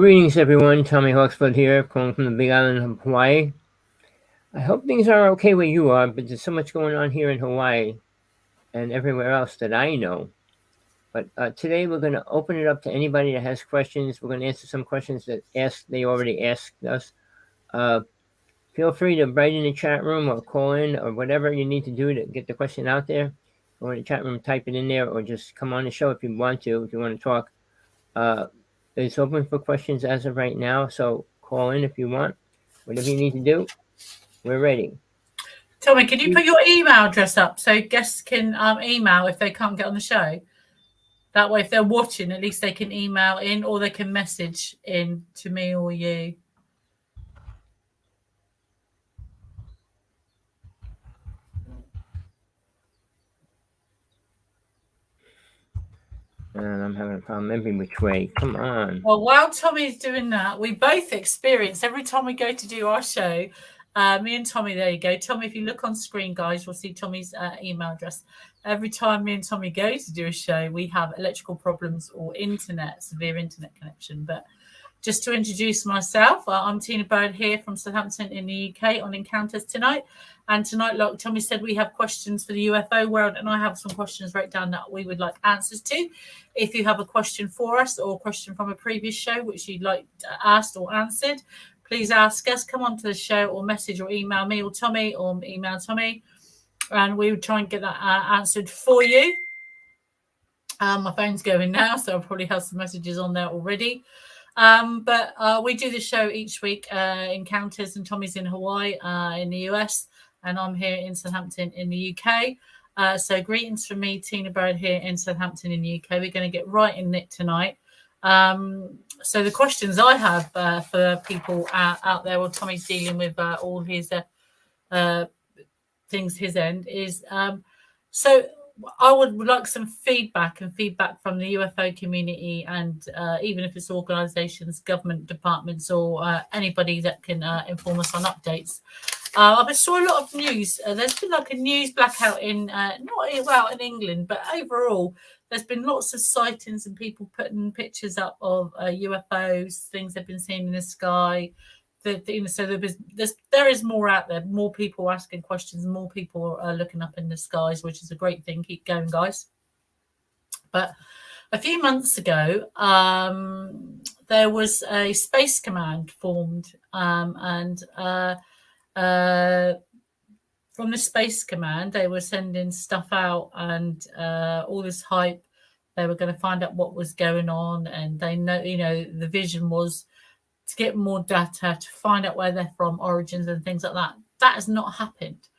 Greetings, everyone. Rev.Hawksblood here, calling from the Big Island of Hawaii. I hope things are okay where you are, but there's so much going on here in Hawaii and everywhere else that I know. But today we're going to open it up to anybody that has questions. We're going to answer some questions that they already asked us. Feel free to write in the chat room or call in or whatever you need to do to get the question out there. Go in the chat room, type it in there, or just come on the show if you want to talk. It's open for questions as of right now, so call in if you want. Whatever you need to do, we're ready. Tommy, can you put your email address up so guests can email if they can't get on the show? That way, if they're watching, at least they can email in or they can message in to me or you. And I'm having a problem every which way. Come on. Well, while Tommy's doing that, we both experience every time we go to do our show. Me and Tommy, there you go. Tommy, if you look on screen, guys, you'll see Tommy's email address. Every time me and Tommy go to do a show, we have electrical problems or severe internet connection. But just to introduce myself, I'm Tina Bird here from Southampton in the UK on Encounters tonight. And tonight, like Tommy said, we have questions for the UFO world, and I have some questions wrote down that we would like answers to. If you have a question for us or a question from a previous show which you'd like asked or answered, please ask us. Come on to the show or message or email me or Tommy or email Tommy, and we would try and get that answered for you. My phone's going now, so I probably have some messages on there already. But we do the show each week, Encounters, and Tommy's in Hawaii in the US, and I'm here in Southampton in the UK. So greetings from me, Tina Bird, here in Southampton in the UK. We're going to get right in it tonight. So the questions I have for people out there, while Tommy's dealing with all his things his end, is so I would like some feedback from the UFO community, and even if it's organisations, government departments, or anybody that can inform us on updates. I saw a lot of news. There's been like a news blackout in in England, but overall there's been lots of sightings and people putting pictures up of UFOs, things they've been seeing in the sky. So there is more out there, more people asking questions, more people are looking up in the skies, which is a great thing. Keep going, guys. But a few months ago, there was a space command formed, and from the space command, they were sending stuff out and all this hype. They were going to find out what was going on, and they know, the vision was to get more data, to find out where they're from, origins and things like that. That has not happened.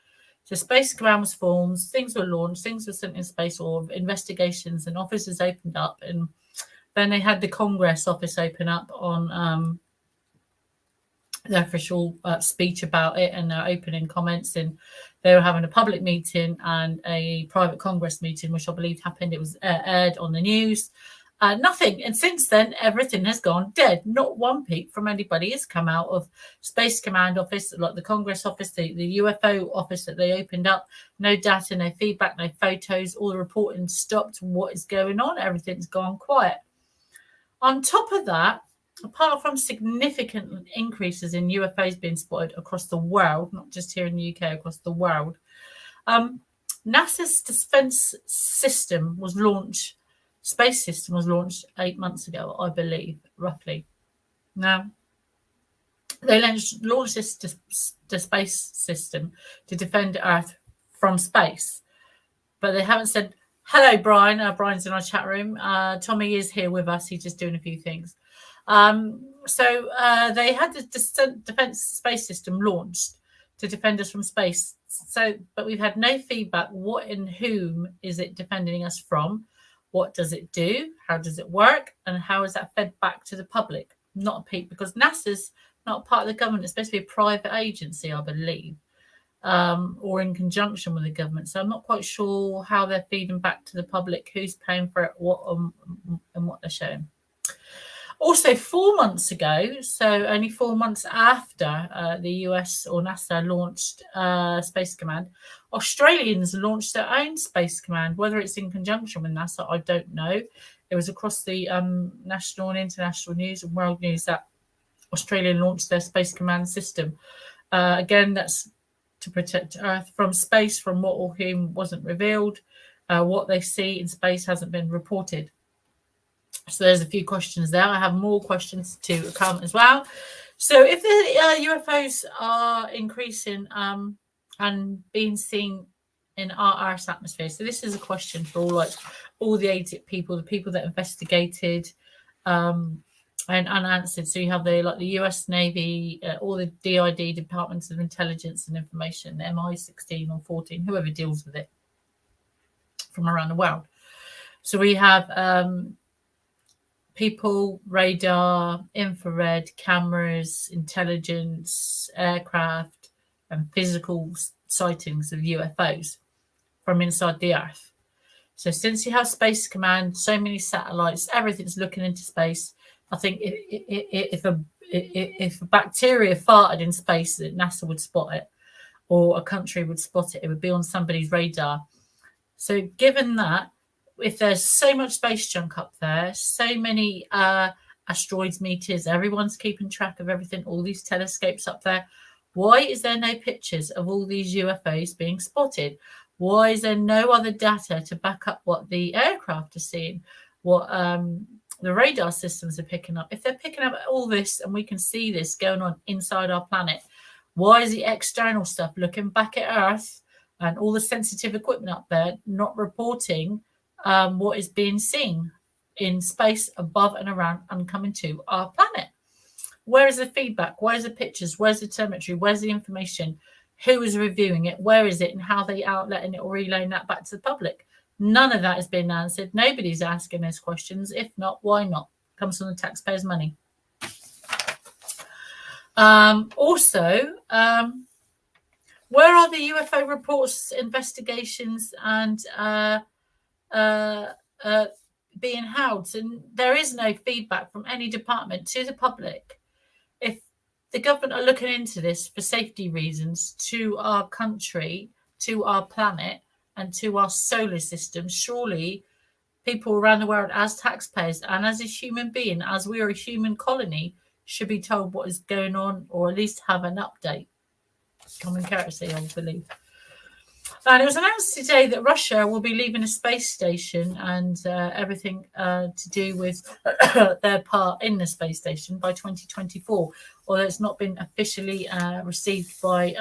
So Space Command was formed, things were launched, things were sent in space, or investigations and offices opened up. And then they had the Congress office open up on their official speech about it, and their opening comments. And they were having a public meeting and a private Congress meeting, which I believe happened. It was aired on the news. Nothing. And since then, everything has gone dead. Not one peep from anybody has come out of Space Command office, like the Congress office, the UFO office that they opened up. No data, no feedback, no photos. All the reporting stopped. What is going on? Everything's gone quiet. On top of that, apart from significant increases in UFOs being spotted across the world, not just here in the UK, across the world, NASA's defense system was launched. Space system was launched 8 months ago, I believe, roughly. Now, they launched the space system to defend Earth from space, but they haven't said, hello, Brian. Brian's in our chat room. Tommy is here with us. He's just doing a few things. So they had the defense space system launched to defend us from space. So, but we've had no feedback. What and whom is it defending us from? What does it do? How does it work? And how is that fed back to the public? Not a peep, because NASA's not part of the government. It's supposed to be a private agency, I believe, or in conjunction with the government. So I'm not quite sure how they're feeding back to the public, who's paying for it, what and what they're showing. Also, 4 months ago, so only 4 months after the US or NASA launched Space Command, Australians launched their own Space Command. Whether it's in conjunction with NASA, I don't know. It was across the national and international news and world news that Australia launched their Space Command system. Again, that's to protect Earth from space, from what or whom wasn't revealed. What they see in space hasn't been reported. So there's a few questions there. I have more questions to come as well. So if the UFOs are increasing and being seen in our Earth's atmosphere, so this is a question for all the ATIP people, the people that investigated and unanswered. So you have the US Navy, all the DID, Departments of Intelligence and Information, the MI16 or 14, whoever deals with it from around the world. So we have people, radar, infrared, cameras, intelligence, aircraft, and physical sightings of UFOs from inside the Earth. So since you have Space Command, so many satellites, everything's looking into space. I think if a bacteria farted in space, that NASA would spot it, or a country would spot it. It would be on somebody's radar. So given that, if there's so much space junk up there, so many asteroids, meters, everyone's keeping track of everything, all these telescopes up there, why is there no pictures of all these UFOs being spotted? Why is there no other data to back up what the aircraft are seeing, what the radar systems are picking up? If they're picking up all this and we can see this going on inside our planet, why is the external stuff looking back at Earth and all the sensitive equipment up there not reporting what is being seen in space above and around and coming to our planet? Where is the feedback? Where's the pictures? Where's the telemetry? Where's the information? Who is reviewing it? Where is it? And how they outletting it or relaying that back to the public? None of that has been answered. Nobody's asking those questions. If not, why not? It comes from the taxpayers' money. Also, where are the UFO reports, investigations, and being held? And there is no feedback from any department to the public. If the government are looking into this for safety reasons to our country, to our planet, and to our solar system, surely people around the world, as taxpayers and as a human being, as we are a human colony, should be told what is going on, or at least have an update. Common courtesy, I believe. And it was announced today that Russia will be leaving a space station and everything to do with their part in the space station by 2024, although it's not been officially received by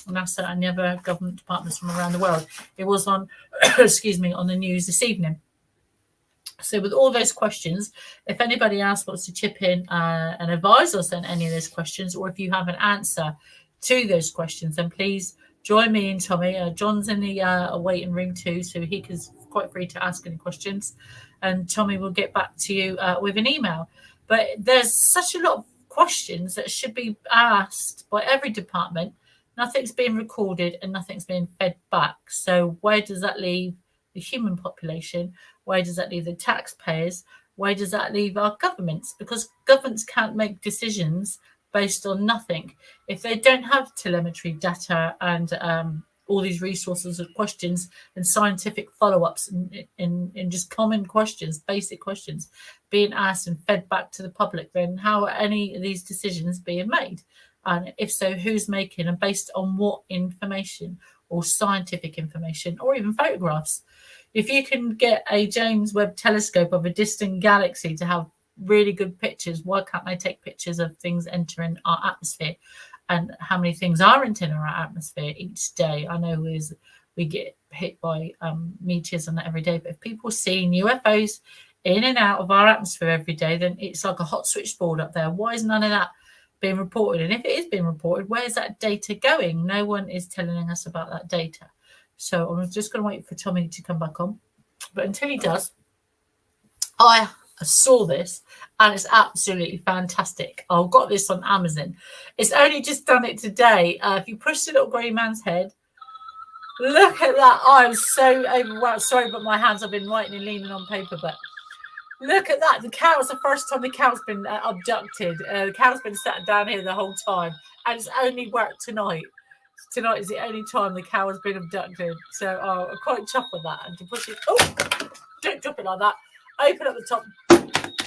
NASA and the other government departments from around the world. It was on, on the news this evening. So with all those questions, if anybody else wants to chip in and advise us on any of those questions, or if you have an answer to those questions, then please join me and Tommy. John's in the waiting room too, so he is quite free to ask any questions. And Tommy will get back to you with an email. But there's such a lot of questions that should be asked by every department. Nothing's being recorded and nothing's being fed back. So where does that leave the human population? Where does that leave the taxpayers? Where does that leave our governments? Because governments can't make decisions based on nothing. If they don't have telemetry data and all these resources of questions and scientific follow-ups and just common questions, basic questions being asked and fed back to the public, then how are any of these decisions being made? And if so, who's making, and based on what information, or scientific information, or even photographs? If you can get a James Webb telescope of a distant galaxy to have really good pictures, why can't they take pictures of things entering our atmosphere and how many things are entering our atmosphere each day? I know we get hit by meteors and that every day, but if people are seeing UFOs in and out of our atmosphere every day, then it's like a hot switchboard up there. Why is none of that being reported? And if it is being reported, where's that data going? No one is telling us about that data. So I'm just going to wait for Tommy to come back on. But until he does, I saw this and it's absolutely fantastic. I've got this on Amazon. It's only just done it today. If you push the little grey man's head, look at that. I'm so overwhelmed. Sorry, but my hands have been writing and leaning on paper, but look at that. The cow's the first time the cow's been abducted. The cow's been sat down here the whole time, and it's only worked tonight. Tonight is the only time the cow has been abducted. So I'm quite chuffed with that. And to push it, don't drop it like that. open up the top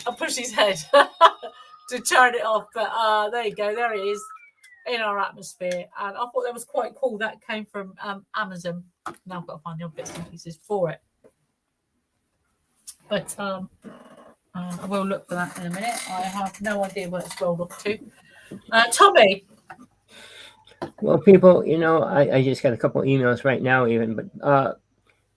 and push his head to turn it off. But there you go. There it is in our atmosphere. And I thought that was quite cool. That came from Amazon. Now I've got to find the other bits and pieces for it. But I will look for that in a minute. I have no idea where it's rolled up to. Tommy. Well, people, I just got a couple emails right now even, but,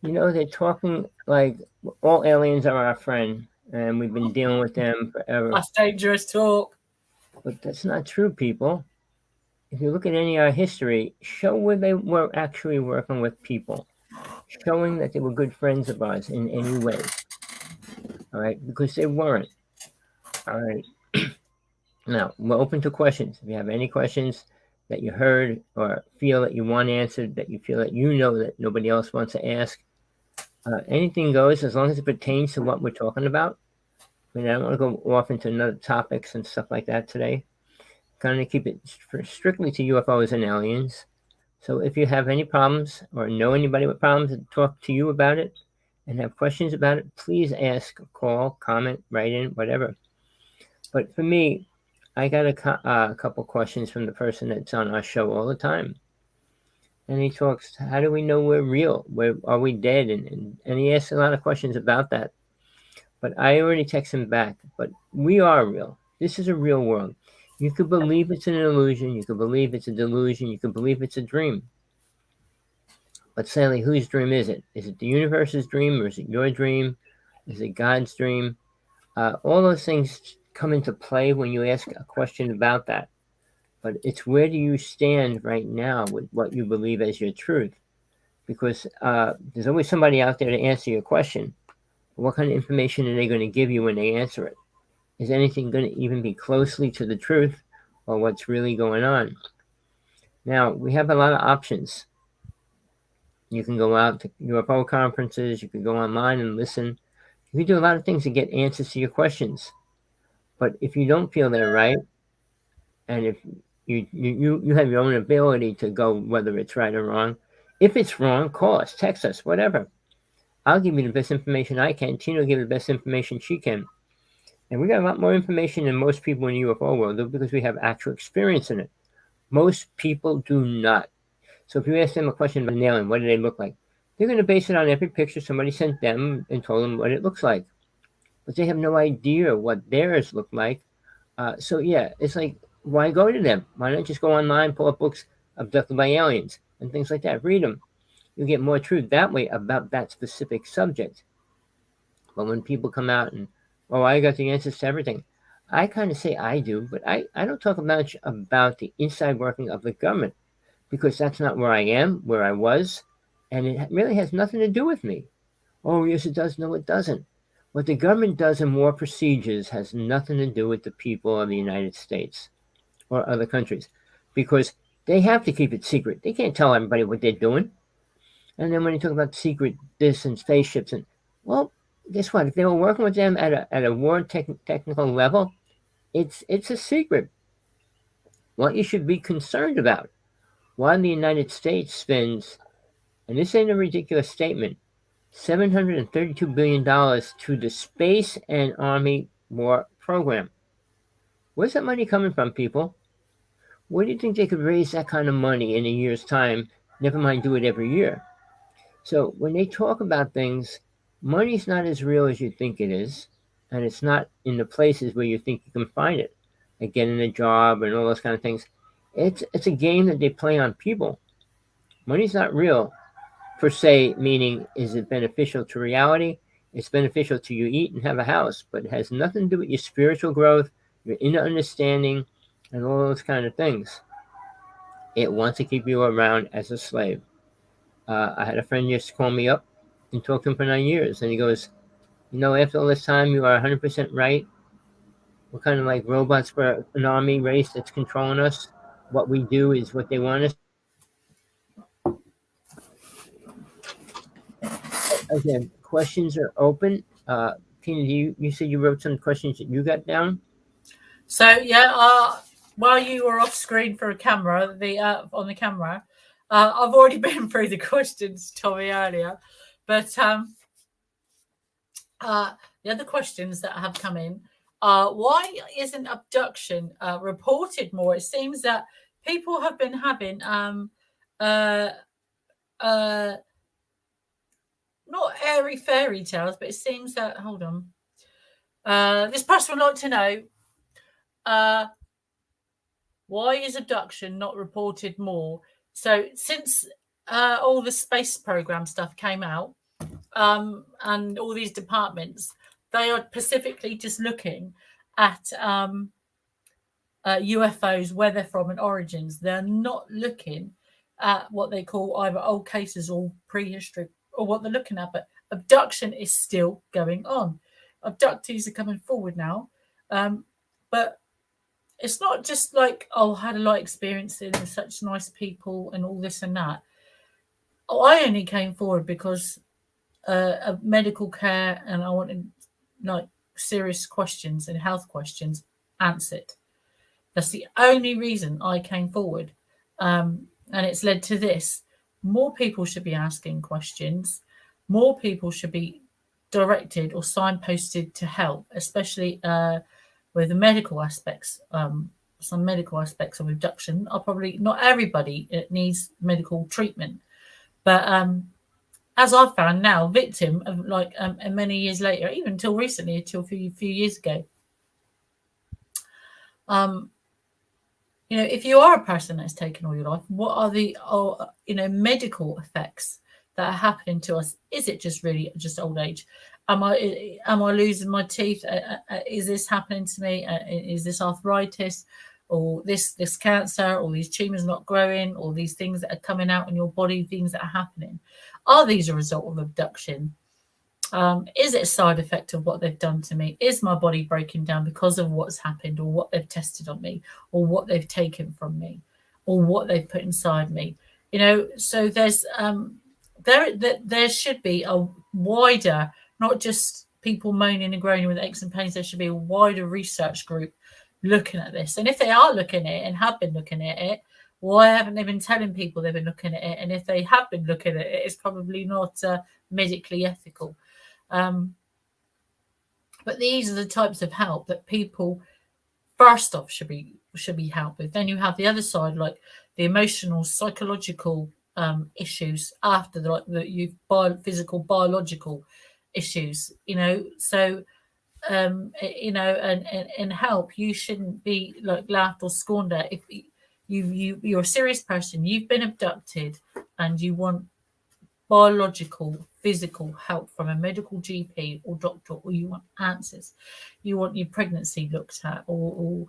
they're talking like all aliens are our friend, and we've been dealing with them forever. That's dangerous talk. But that's not true, people. If you look at any of our history, show where they were actually working with people, showing that they were good friends of ours in any way. All right, because they weren't. All right. Now, we're open to questions. If you have any questions that you heard or feel that you want answered, that you feel that that nobody else wants to ask, anything goes as long as it pertains to what we're talking about. I mean, I don't want to go off into other topics and stuff like that today. Kind of keep it strictly to UFOs and aliens. So if you have any problems or know anybody with problems and talk to you about it and have questions about it, please ask, call, comment, write in, whatever. But for me, I got a couple questions from the person that's on our show all the time. And he talks, how do we know we're real? Are we dead? And he asks a lot of questions about that. But I already text him back. But we are real. This is a real world. You could believe it's an illusion. You could believe it's a delusion. You could believe it's a dream. But Sally, whose dream is it? Is it the universe's dream, or is it your dream? Is it God's dream? All those things come into play when you ask a question about that. But it's where do you stand right now with what you believe as your truth? Because there's always somebody out there to answer your question. What kind of information are they going to give you when they answer it? Is anything going to even be closely to the truth or what's really going on? Now, we have a lot of options. You can go out to UFO conferences. You can go online and listen. You can do a lot of things to get answers to your questions. But if you don't feel they're right, and if you have your own ability to go whether it's right or wrong, if it's wrong, call us, text us, whatever. I'll give you the best information I can. Tina will give you the best information she can. And we got a lot more information than most people in the UFO world do because we have actual experience in it. Most people do not. So if you ask them a question about an alien, what do they look like? They're going to base it on every picture somebody sent them and told them what it looks like. But they have no idea what theirs look like. So yeah, it's like, why go to them? Why not just go online, pull up books, Abducted by Aliens, and things like that? Read them. You get more truth that way about that specific subject. But when people come out and, I got the answers to everything, I kind of say I do, but I don't talk much about the inside working of the government because that's not where I am, where I was, and it really has nothing to do with me. Oh, yes, it does. No, it doesn't. What the government does in war procedures has nothing to do with the people of the United States or other countries because they have to keep it secret. They can't tell everybody what they're doing. And then when you talk about secret this and spaceships, and well, guess what? If they were working with them at a war technical level, it's a secret. What you should be concerned about, why the United States spends, and this ain't a ridiculous statement, $732 billion to the Space and Army War Program. Where's that money coming from, people? Where do you think they could raise that kind of money in a year's time? Never mind do it every year. So when they talk about things, money's not as real as you think it is, and it's not in the places where you think you can find it, like getting a job and all those kind of things. It's a game that they play on people. Money's not real, per se, meaning is it beneficial to reality? It's beneficial to you eat and have a house, but it has nothing to do with your spiritual growth, your inner understanding, and all those kind of things. It wants to keep you around as a slave. I had a friend just call me up and talk to him for 9 years, and he goes, after all this time, you are 100% right. We're kind of like robots for an army race that's controlling us. What we do is what they want us. Again, questions are open. Tina, you said you wrote some questions that you got down? So, yeah, while you were off screen for a camera, on the camera, I've already been through the questions, Tommy, earlier. But the other questions that have come in are, why isn't abduction reported more? It seems that people have been having not airy fairy tales, but it seems that, hold on, this person would like to know, why is abduction not reported more? So since all the space program stuff came out, and all these departments, they are specifically just looking at UFOs, where they're from and origins. They're not looking at what they call either old cases or prehistory or what they're looking at. But abduction is still going on. Abductees are coming forward now. But it's not just like, oh, I had a lot of experience with such nice people and all this and that. Oh, I only came forward because of medical care, and I wanted like serious questions and health questions answered. That's the only reason I came forward. And it's led to this. More people should be asking questions. More people should be directed or signposted to help, especially with the medical aspects. Some medical aspects of abduction are probably not everybody needs medical treatment. But as I've found now, victim of like and many years later, even until recently, until a few years ago, if you are a person that's taken all your life, what are the medical effects that are happening to us? Is it just really just old age? Am I losing my teeth? Is this happening to me? Is this arthritis, or this cancer, or these tumors not growing, or these things that are coming out in your body, things that are happening? Are these a result of abduction? Is it a side effect of what they've done to me? Is my body breaking down because of what's happened, or what they've tested on me, or what they've taken from me, or what they've put inside me? So there's there should be a wider, not just people moaning and groaning with aches and pains. There should be a wider research group looking at this. And if they are looking at it and have been looking at it, why haven't they been telling people they've been looking at it? And if they have been looking at it, it's probably not medically ethical. But these are the types of help that people first off should be helped with. Then you have the other side, like the emotional, psychological issues after the physical, biological issues. So and help. You shouldn't be like laughed or scorned at. If you're a serious person, you've been abducted, and you want biological, physical help from a medical GP or doctor, or you want answers. You want your pregnancy looked at, or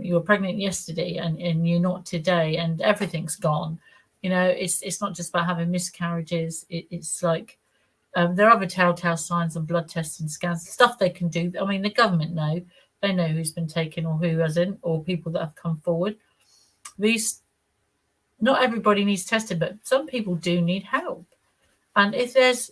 you were pregnant yesterday and you're not today, and everything's gone. It's not just about having miscarriages. It's like there are other telltale signs and blood tests and scans, stuff they can do. I mean, the government know. They know who's been taken or who hasn't, or people that have come forward. Not everybody needs tested, but some people do need help. And if there's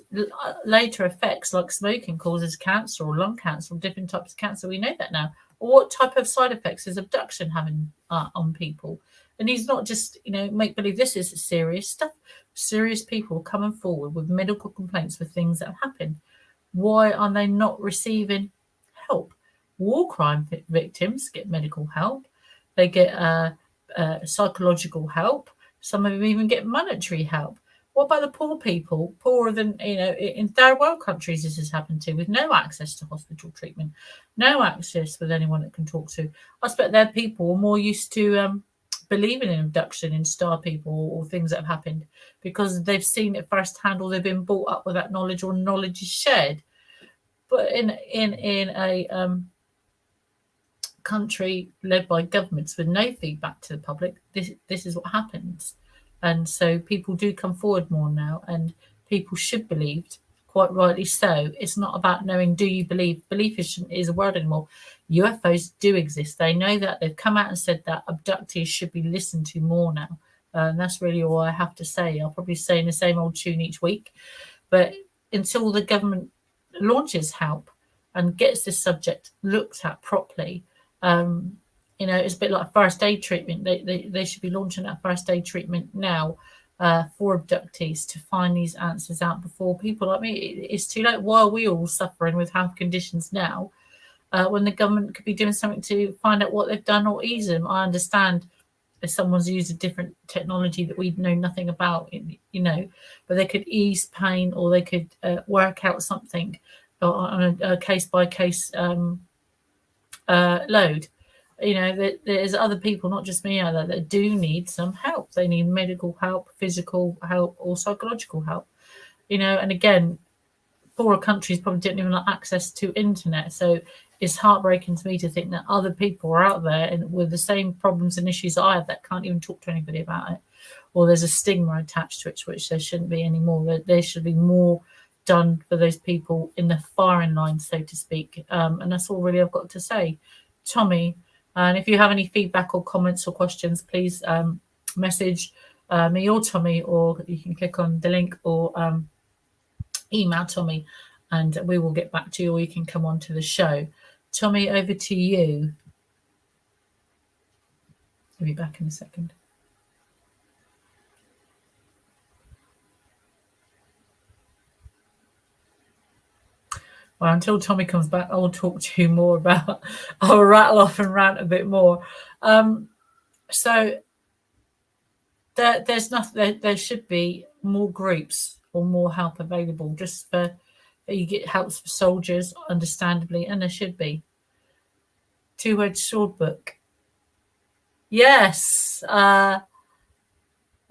later effects, like smoking causes cancer or lung cancer or different types of cancer, we know that now. Or what type of side effects is abduction having on people? And he's not just, make believe. This is serious stuff. Serious people coming forward with medical complaints for things that have happened. Why are they not receiving help? War crime victims get medical help. They get psychological help. Some of them even get monetary help. What about the poor people, poorer than, in third world countries this has happened to, with no access to hospital treatment, no access with anyone that can talk to? I expect their people are more used to believing in abduction, in star people, or things that have happened, because they've seen it firsthand, or they've been brought up with that knowledge, or knowledge is shared. But in a country led by governments with no feedback to the public, this is what happens. And so people do come forward more now, and people should believe, quite rightly so. It's not about knowing, do you believe? Belief is a word anymore. UFOs do exist. They know that. They've come out and said that abductees should be listened to more now. And that's really all I have to say. I'll probably say in the same old tune each week. But until the government launches help and gets this subject looked at properly, it's a bit like first aid treatment. They should be launching that first aid treatment now, for abductees to find these answers out before people like me. It's too late. Why are we all suffering with health conditions now when the government could be doing something to find out what they've done or ease them? I understand if someone's used a different technology that we know nothing about, but they could ease pain or they could work out something on a case by case load. There's other people, not just me, out there that do need some help. They need medical help, physical help, or psychological help. And again, poorer countries probably didn't even have access to internet, so it's heartbreaking to me to think that other people are out there and with the same problems and issues I have that can't even talk to anybody about it, or there's a stigma attached to it, which there shouldn't be anymore. There should be more done for those people in the firing line, so to speak. And that's all really I've got to say. Tommy, and if you have any feedback or comments or questions, please message me or Tommy, or you can click on the link or email Tommy and we will get back to you, or you can come on to the show. Tommy, over to you. I'll be back in a second. Well, until Tommy comes back, I will talk to you more about, I'll rattle off and rant a bit more. So there's nothing, there should be more groups or more help available just for you get helps for soldiers, understandably, and there should be. Two-Edged Sword book. Yes, the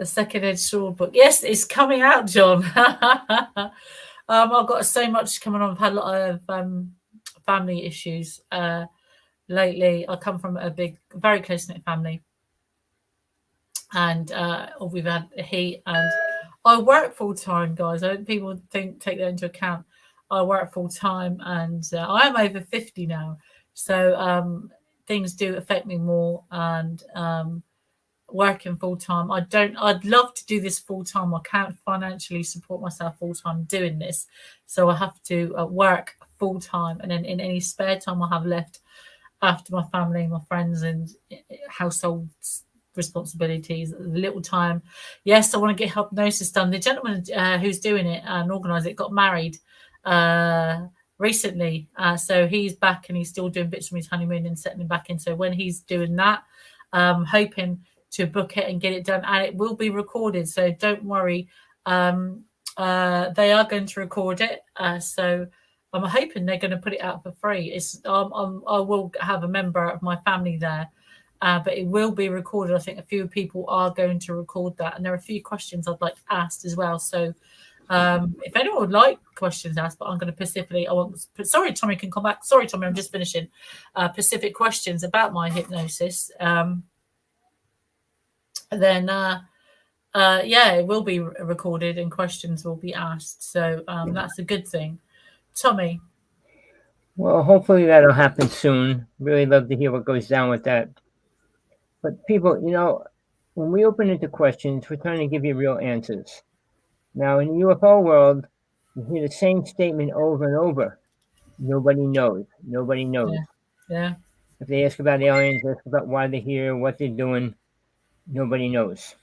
Second-Edged Sword book. Yes, it's coming out, John. I've got so much coming on. I've had a lot of family issues lately. I come from a big, very close-knit family. And we've had heat, and I work full-time, guys. I don't people take that into account. I work full-time, and I am over 50 now. So things do affect me more, and working full-time. I'd love to do this full-time. I can't financially support myself full-time doing this. So I have to work full-time, and then in any spare time I have left after my family, my friends, and household responsibilities, little time. Yes, I want to get hypnosis done. The gentleman who's doing it and organised it got married recently. So he's back and he's still doing bits from his honeymoon and setting him back in. So when he's doing that, hoping to book it and get it done, and it will be recorded, so don't worry. They are going to record it, so I'm hoping they're going to put it out for free. I will have a member of my family there, but it will be recorded. I think a few people are going to record that, and there are a few questions I'd like asked as well. So if anyone would like questions asked, but I'm going to specifically, sorry, Tommy can come back. Sorry, Tommy, I'm just finishing. Specific questions about my hypnosis. Then it will be recorded and questions will be asked. So that's a good thing. Tommy. Well, hopefully that'll happen soon. Really love to hear what goes down with that. But people, when we open it to questions, we're trying to give you real answers. Now, in the UFO world, you hear the same statement over and over. Nobody knows. Nobody knows. Yeah. If they ask about aliens, ask about why they're here, what they're doing, nobody knows.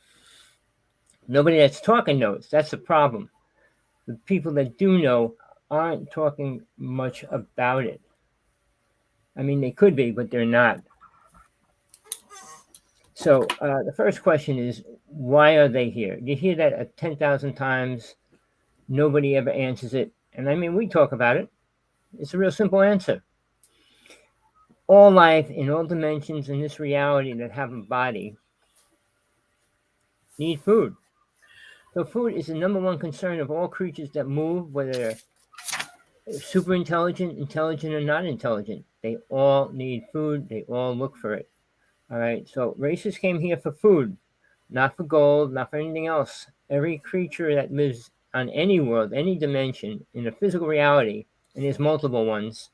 Nobody that's talking knows. That's the problem. The people that do know aren't talking much about it. I mean, they could be, but they're not. So the first question is, why are they here? You hear that 10,000 times. Nobody ever answers it. And I mean, we talk about it. It's a real simple answer. All life in all dimensions in this reality that have a body need food. So food is the number one concern of all creatures that move, whether they're super intelligent, intelligent, or not intelligent. They all need food. They all look for it. All right. So races came here for food, not for gold, not for anything else. Every creature that lives on any world, any dimension, in a physical reality, and there's multiple ones,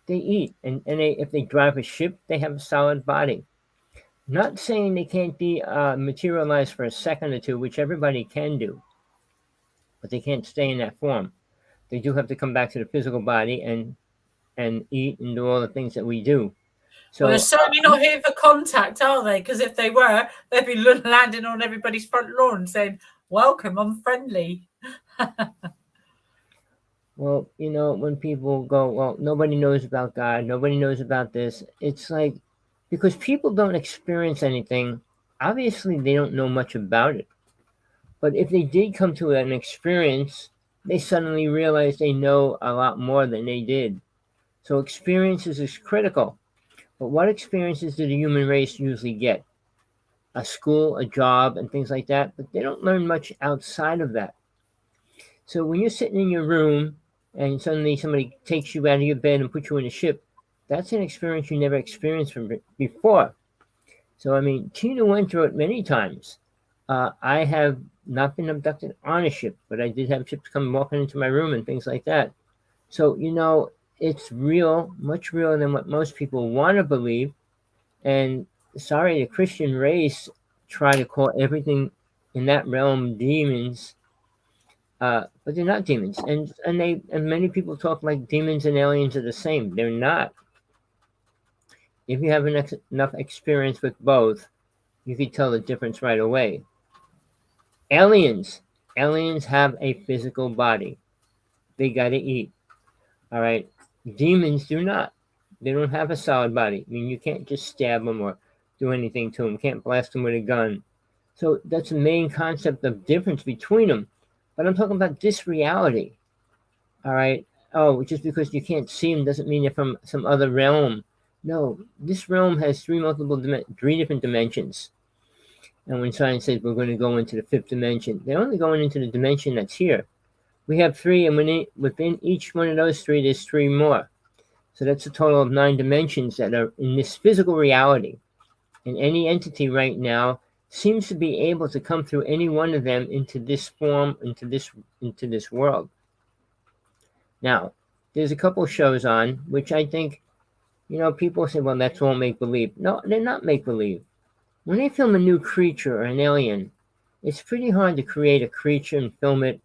they eat. And if they drive a ship, they have a solid body. Not saying they can't be materialized for a second or two, which everybody can do, but they can't stay in that form. They do have to come back to the physical body and eat and do all the things that we do. So they're certainly not here for contact, are they? Because if they were, they'd be landing on everybody's front lawn saying, "Welcome, I'm friendly." well, when people go, well, nobody knows about God, nobody knows about this. It's like, because people don't experience anything, obviously they don't know much about it. But if they did come to an experience, they suddenly realize they know a lot more than they did. So experiences is critical. But what experiences do the human race usually get? A school, a job, and things like that. But they don't learn much outside of that. So when you're sitting in your room and suddenly somebody takes you out of your bed and puts you in a ship, that's an experience you never experienced from before. So, I mean, Tina went through it many times. I have not been abducted on a ship, but I did have ships come walking into my room and things like that. So, it's real, much realer than what most people want to believe. And sorry, the Christian race try to call everything in that realm demons, but they're not demons. And many people talk like demons and aliens are the same. They're not. If you have enough experience with both, you can tell the difference right away. Aliens. Aliens have a physical body. They gotta eat. All right. Demons do not. They don't have a solid body. I mean, you can't just stab them or do anything to them. You can't blast them with a gun. So that's the main concept of difference between them. But I'm talking about this reality. All right. Oh, just because you can't see them doesn't mean they're from some other realm. No, this realm has three different dimensions. And when science says we're going to go into the fifth dimension, they're only going into the dimension that's here. We have three, and within each one of those three, there's three more. So that's a total of 9 dimensions that are in this physical reality. And any entity right now seems to be able to come through any one of them into this form, into this world. Now, there's a couple shows on which I think, people say, well, that's all make believe. No, they're not make believe. When they film a new creature or an alien, it's pretty hard to create a creature and film it,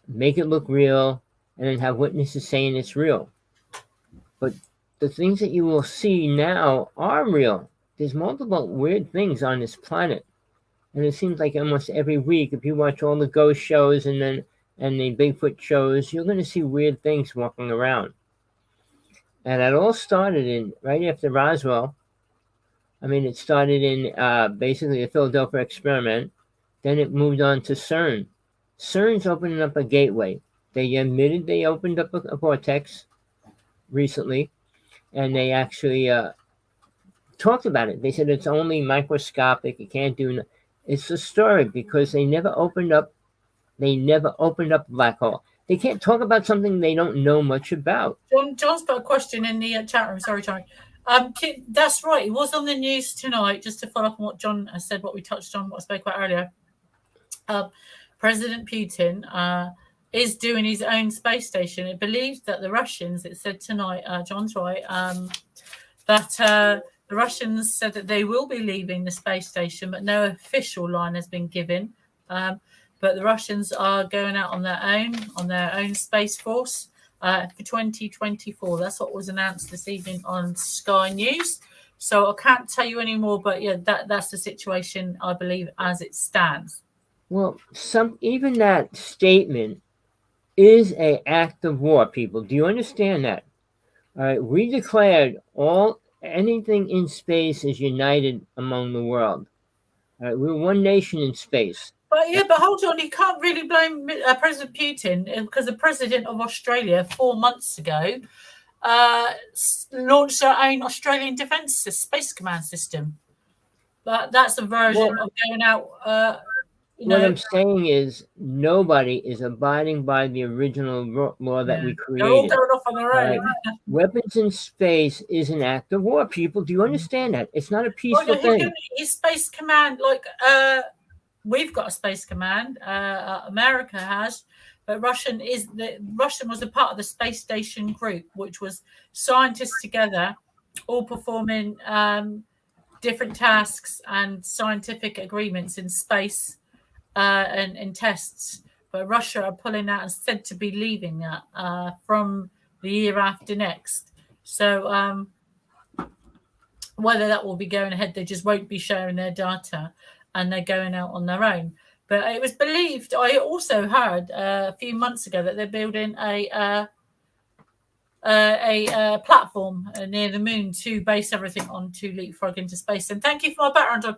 make it look real, and then have witnesses saying it's real. But the things that you will see now are real. There's multiple weird things on this planet. And it seems like almost every week, if you watch all the ghost shows and the Bigfoot shows, you're going to see weird things walking around. And it all started right after Roswell. I mean, it started in basically the Philadelphia experiment. Then it moved on to CERN. CERN's opening up a gateway. They admitted they opened up a vortex recently, and they actually talked about it. They said it's only microscopic. It can't do. It's a story because they never opened up. They never opened up a black hole. They can't talk about something they don't know much about. John's got a question in the chat room. Sorry, John. That's right. It was on the news tonight. Just to follow up on what John has said, what we touched on, what I spoke about earlier. President Putin is doing his own space station. It believes that the Russians, it said tonight, John's right, that the Russians said that they will be leaving the space station, but no official line has been given. But the Russians are going out on their own space force for 2024. That's what was announced this evening on Sky News. So I can't tell you any more, but yeah, that's the situation, I believe, as it stands. Well, even that statement is an act of war, people. Do you understand that? All right, we declared anything in space is united among the world. All right, we're one nation in space. But hold on, you can't really blame President Putin because the president of Australia 4 months ago launched their own Australian Defence Space Command system. But that's a version of going out. What I'm saying is nobody is abiding by the original law that we created. They're all going off on their own. Weapons in space is an act of war, people. Do you understand that? It's not a peaceful thing. His space command, we've got a space command. America has, but Russian was a part of the space station group, which was scientists together, all performing different tasks and scientific agreements in space and in tests. But Russia are pulling out and said to be leaving that from the year after next. So whether that will be going ahead, they just won't be sharing their data and they're going out on their own. But it was believed, I also heard a few months ago that they're building a platform near the moon to base everything on to leapfrog into space. And thank you for my background on.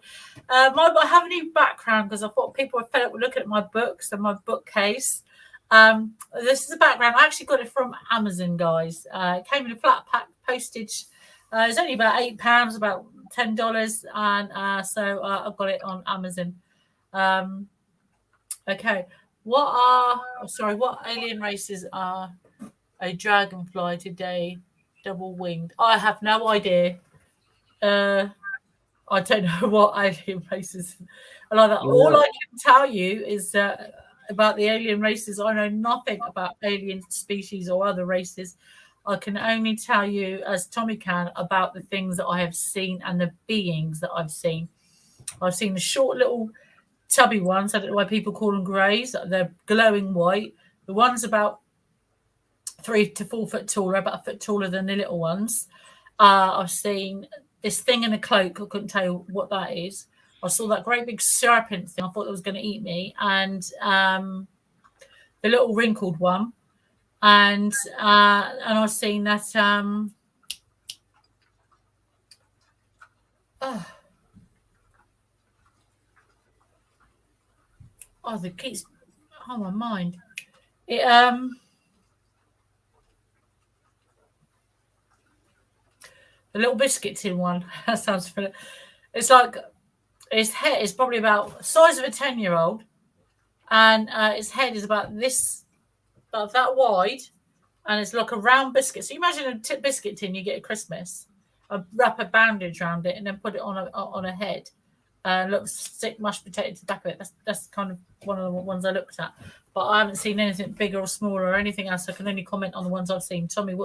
I have a new background because I thought people were fed up with looking at my books and my bookcase. This is a background. I actually got it from Amazon, guys. It came in a flat pack postage. It's only about £8, about $10, and so I got it on Amazon. Okay, what alien races are a dragonfly today, double winged? I have no idea. I don't know what alien races are like that. All I can tell you is about the alien races. I know nothing about alien species or other races. I can only tell you, as Tommy can, about the things that I have seen and the beings that I've seen. I've seen the short little tubby ones. I don't know why people call them greys. They're glowing white. The ones about 3 to 4 foot taller, about a foot taller than the little ones. I've seen this thing in a cloak. I couldn't tell you what that is. I saw that great big serpent thing. I thought it was going to eat me. And the little wrinkled one. And I've seen that the keys on my mind. It the little biscuit tin one. That sounds familiar. It's like its head is probably about the size of a 10-year-old, and its head is about that wide, and it's like a round biscuit. So you imagine a biscuit tin you get at Christmas, wrap a bandage around it, and then put it on a head. Stick mashed potato to the back of it. That's kind of one of the ones I looked at, but I haven't seen anything bigger or smaller or anything else. I can only comment on the ones I've seen. Tommy,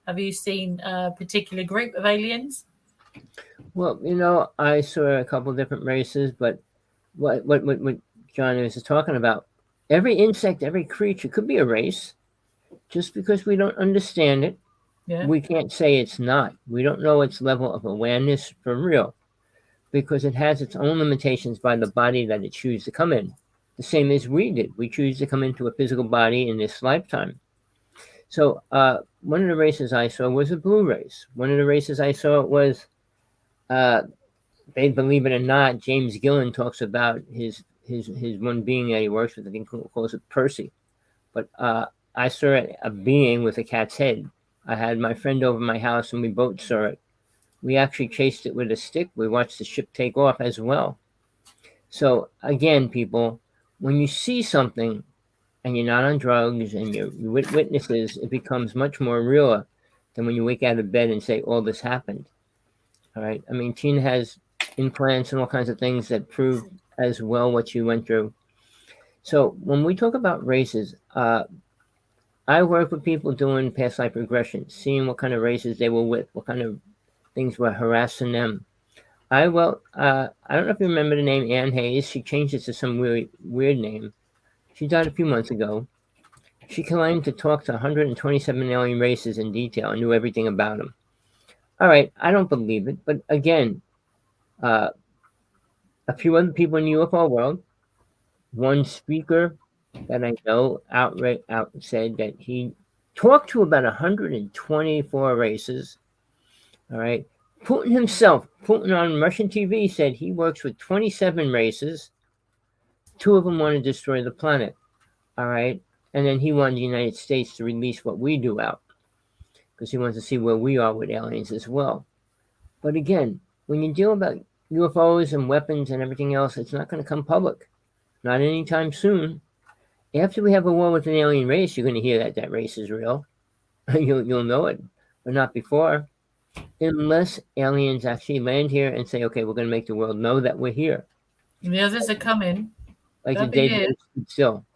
have you seen a particular group of aliens? Well, I saw a couple of different races, but what John is talking about, every insect, every creature could be a race. Just because we don't understand it, we can't say it's not. We don't know its level of awareness for real, because it has its own limitations by the body that it chooses to come in. The same as we did. We choose to come into a physical body in this lifetime. So one of the races I saw was a blue race. One of the races I saw was, they believe it or not, James Gillen talks about his one being that he works with. I think he calls it Percy. But I saw a being with a cat's head. I had my friend over my house, and we both saw it. We actually chased it with a stick. We watched the ship take off as well. So again, people, when you see something and you're not on drugs and you're witnesses, it becomes much more real than when you wake out of bed and say, all this happened. All right. I mean, Tina has implants and all kinds of things that prove as well what you went through. So when we talk about races, I work with people doing past life regression, seeing what kind of races they were with, what kind of things were harassing them. I don't know if you remember the name Ann Hayes. She changed it to some weird name. She died a few months ago. She claimed to talk to 127 alien races in detail and knew everything about them. All right, I don't believe it, but again, a few other people in the UFO world, one speaker that I know outright said that he talked to about 124 races. All right. Putin himself, on Russian TV, said he works with 27 races. 2 of them want to destroy the planet. All right. And then he wanted the United States to release what we do out, because he wants to see where we are with aliens as well. But again, when you deal about UFOs and weapons and everything else, it's not going to come public. Not anytime soon. After we have a war with an alien race, you're going to hear that race is real. You'll know it, but not before. Unless aliens actually land here and say, okay, we're going to make the world know that we're here. And the others are coming. Like the day still.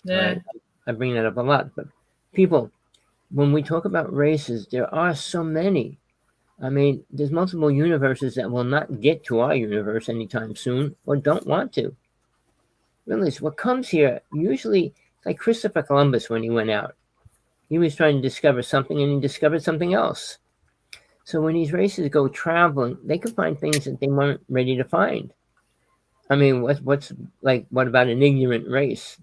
Yeah. Right? I bring that up a lot. But people, when we talk about races, there are so many. I mean, there's multiple universes that will not get to our universe anytime soon or don't want to. Realize what comes here, usually, like Christopher Columbus when he went out. He was trying to discover something and he discovered something else. So when these races go traveling, they can find things that they weren't ready to find. I mean, what's like? What about an ignorant race,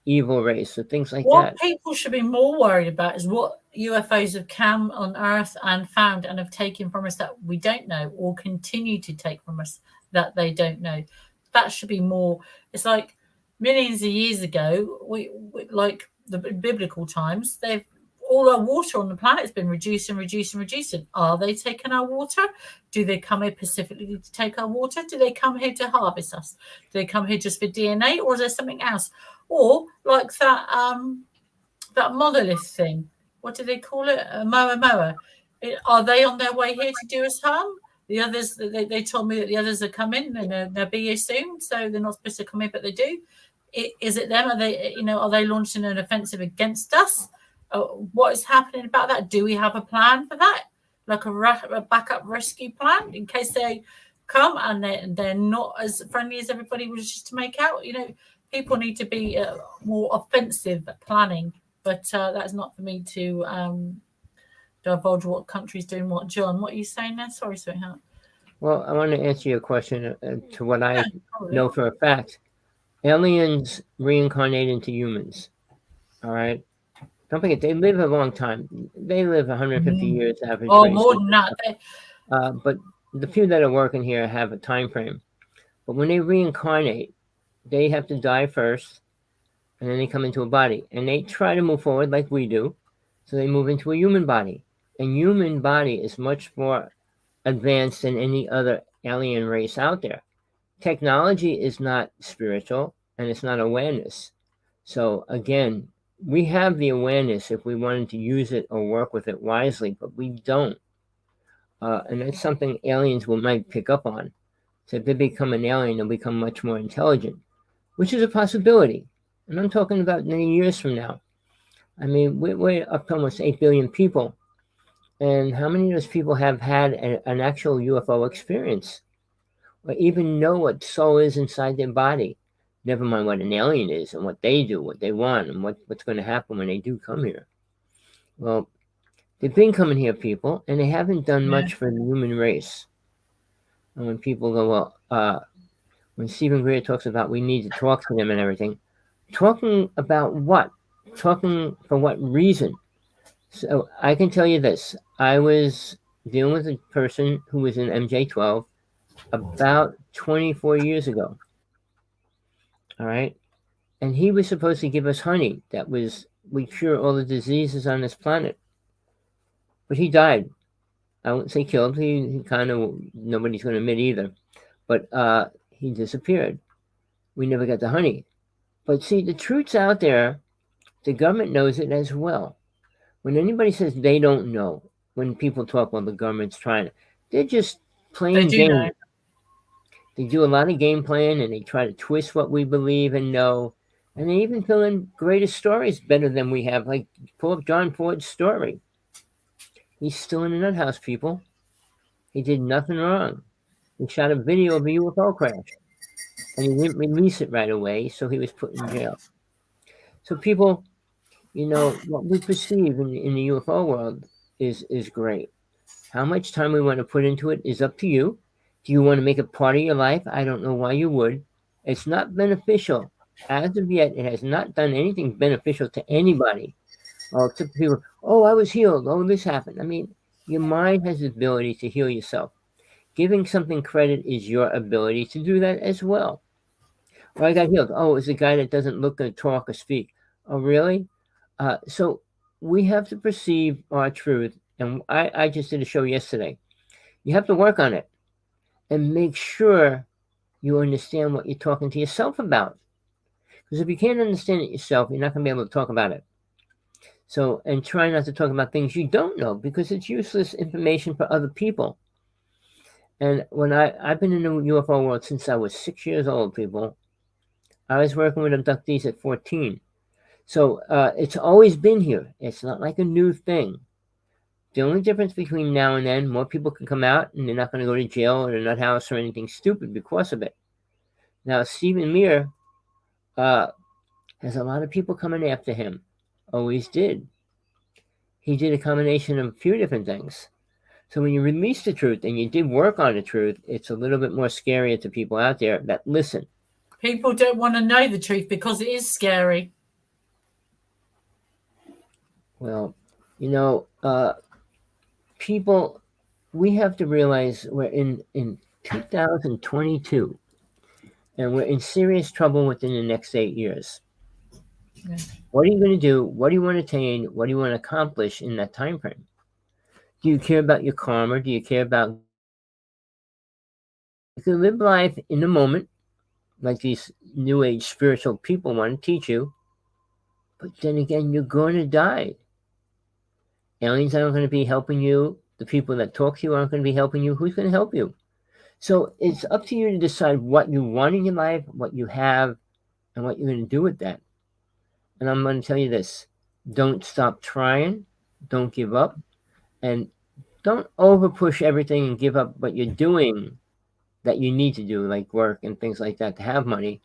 evil race, or things like What that? people should be more worried about is what UFOs have come on Earth and found and have taken from us that we don't know, or continue to take from us that they don't know. That should be more. It's like millions of years ago, we like the biblical times. They've all our water on the planet has been reduced and reduced and reducing. Are they taking our water? Do they come here specifically to take our water? Do they come here to harvest us? Do they come here just for DNA, or is there something else? Or like that monolith thing. What do they call it? Moa Moa. Are they on their way here to do us harm? The others, they told me that the others are coming and they'll be here soon, so they're not supposed to come here, but they do. Is it them? Are they, are they launching an offensive against us? What is happening about that? Do we have a plan for that? Like a backup rescue plan in case they come and they're not as friendly as everybody was just to make out? People need to be more offensive planning, but that's not for me to divulge what country's doing what. John, what are you saying there? Sorry, sweetheart. Well, I want to answer your question to what I Probably. know for a fact. Aliens reincarnate into humans. All right. Don't forget, they live a long time. They live 150 years average Oh, race. more than that. But the few that are working here have a time frame. But when they reincarnate, they have to die first, and then they come into a body. And they try to move forward like we do. So they move into a human body. And human body is much more advanced than any other alien race out there. Technology is not spiritual, and it's not awareness. So again, we have the awareness if we wanted to use it or work with it wisely, but we don't. And that's something aliens might pick up on. So if they become an alien, they'll become much more intelligent, which is a possibility. And I'm talking about many years from now. I mean, we're up to almost 8 billion people. And how many of those people have had an actual UFO experience or even know what soul is inside their body? Never mind what an alien is and what they do, what they want, and what's going to happen when they do come here. Well, they've been coming here, people, and they haven't done Yeah. much for the human race. And when people go, well, when Stephen Greer talks about we need to talk to them and everything, talking about what? Talking for what reason? So I can tell you this. I was dealing with a person who was in MJ12 about 24 years ago. All right. And he was supposed to give us honey that would cure all the diseases on this planet. But he died. I wouldn't say killed. He kind of, nobody's going to admit either. But he disappeared. We never got the honey. But see, the truth's out there. The government knows it as well. When anybody says they don't know, when people talk, well, the government's trying to, they're just They playing do know. games. They do a lot of game playing and they try to twist what we believe and know. And they even fill in greater stories better than we have. Like, pull up John Ford's story. He's still in the nut house, people. He did nothing wrong. He shot a video of a UFO crash. And he didn't release it right away, so he was put in jail. So people, what we perceive in the UFO world is great. How much time we want to put into it is up to you. Do you want to make it part of your life? I don't know why you would. It's not beneficial. As of yet, it has not done anything beneficial to anybody. Oh, except people, oh, I was healed. Oh, this happened. I mean, your mind has the ability to heal yourself. Giving something credit is your ability to do that as well. Oh, I got healed. Oh, it's a guy that doesn't look or talk or speak. Oh, really? So we have to perceive our truth. And I just did a show yesterday. You have to work on it and make sure you understand what you're talking to yourself about. Because if you can't understand it yourself, you're not going to be able to talk about it. So, and try not to talk about things you don't know because it's useless information for other people. And when I've been in the UFO world since I was 6 years old, people. I was working with abductees at 14. So it's always been here. It's not like a new thing. The only difference between now and then, more people can come out and they're not going to go to jail or the nut house or anything stupid because of it. Now, Stephen Meir has a lot of people coming after him. Always did. He did a combination of a few different things. So when you release the truth and you did work on the truth, it's a little bit more scarier to people out there that listen. People don't want to know the truth because it is scary. Well, you know, people, we have to realize we're in 2022, and we're in serious trouble within the next 8 years. Yeah. What are you going to do? What do you want to attain? What do you want to accomplish in that time frame? Do you care about your karma? Do you care about you can live life in the moment, like these new age spiritual people want to teach you, but then again, you're going to die. Aliens aren't going to be helping you. The people that talk to you aren't going to be helping you. Who's going to help you? So it's up to you to decide what you want in your life, what you have, and what you're going to do with that. And I'm going to tell you this: don't stop trying, don't give up, and don't over push everything and give up what you're doing that you need to do, like work and things like that, to have money,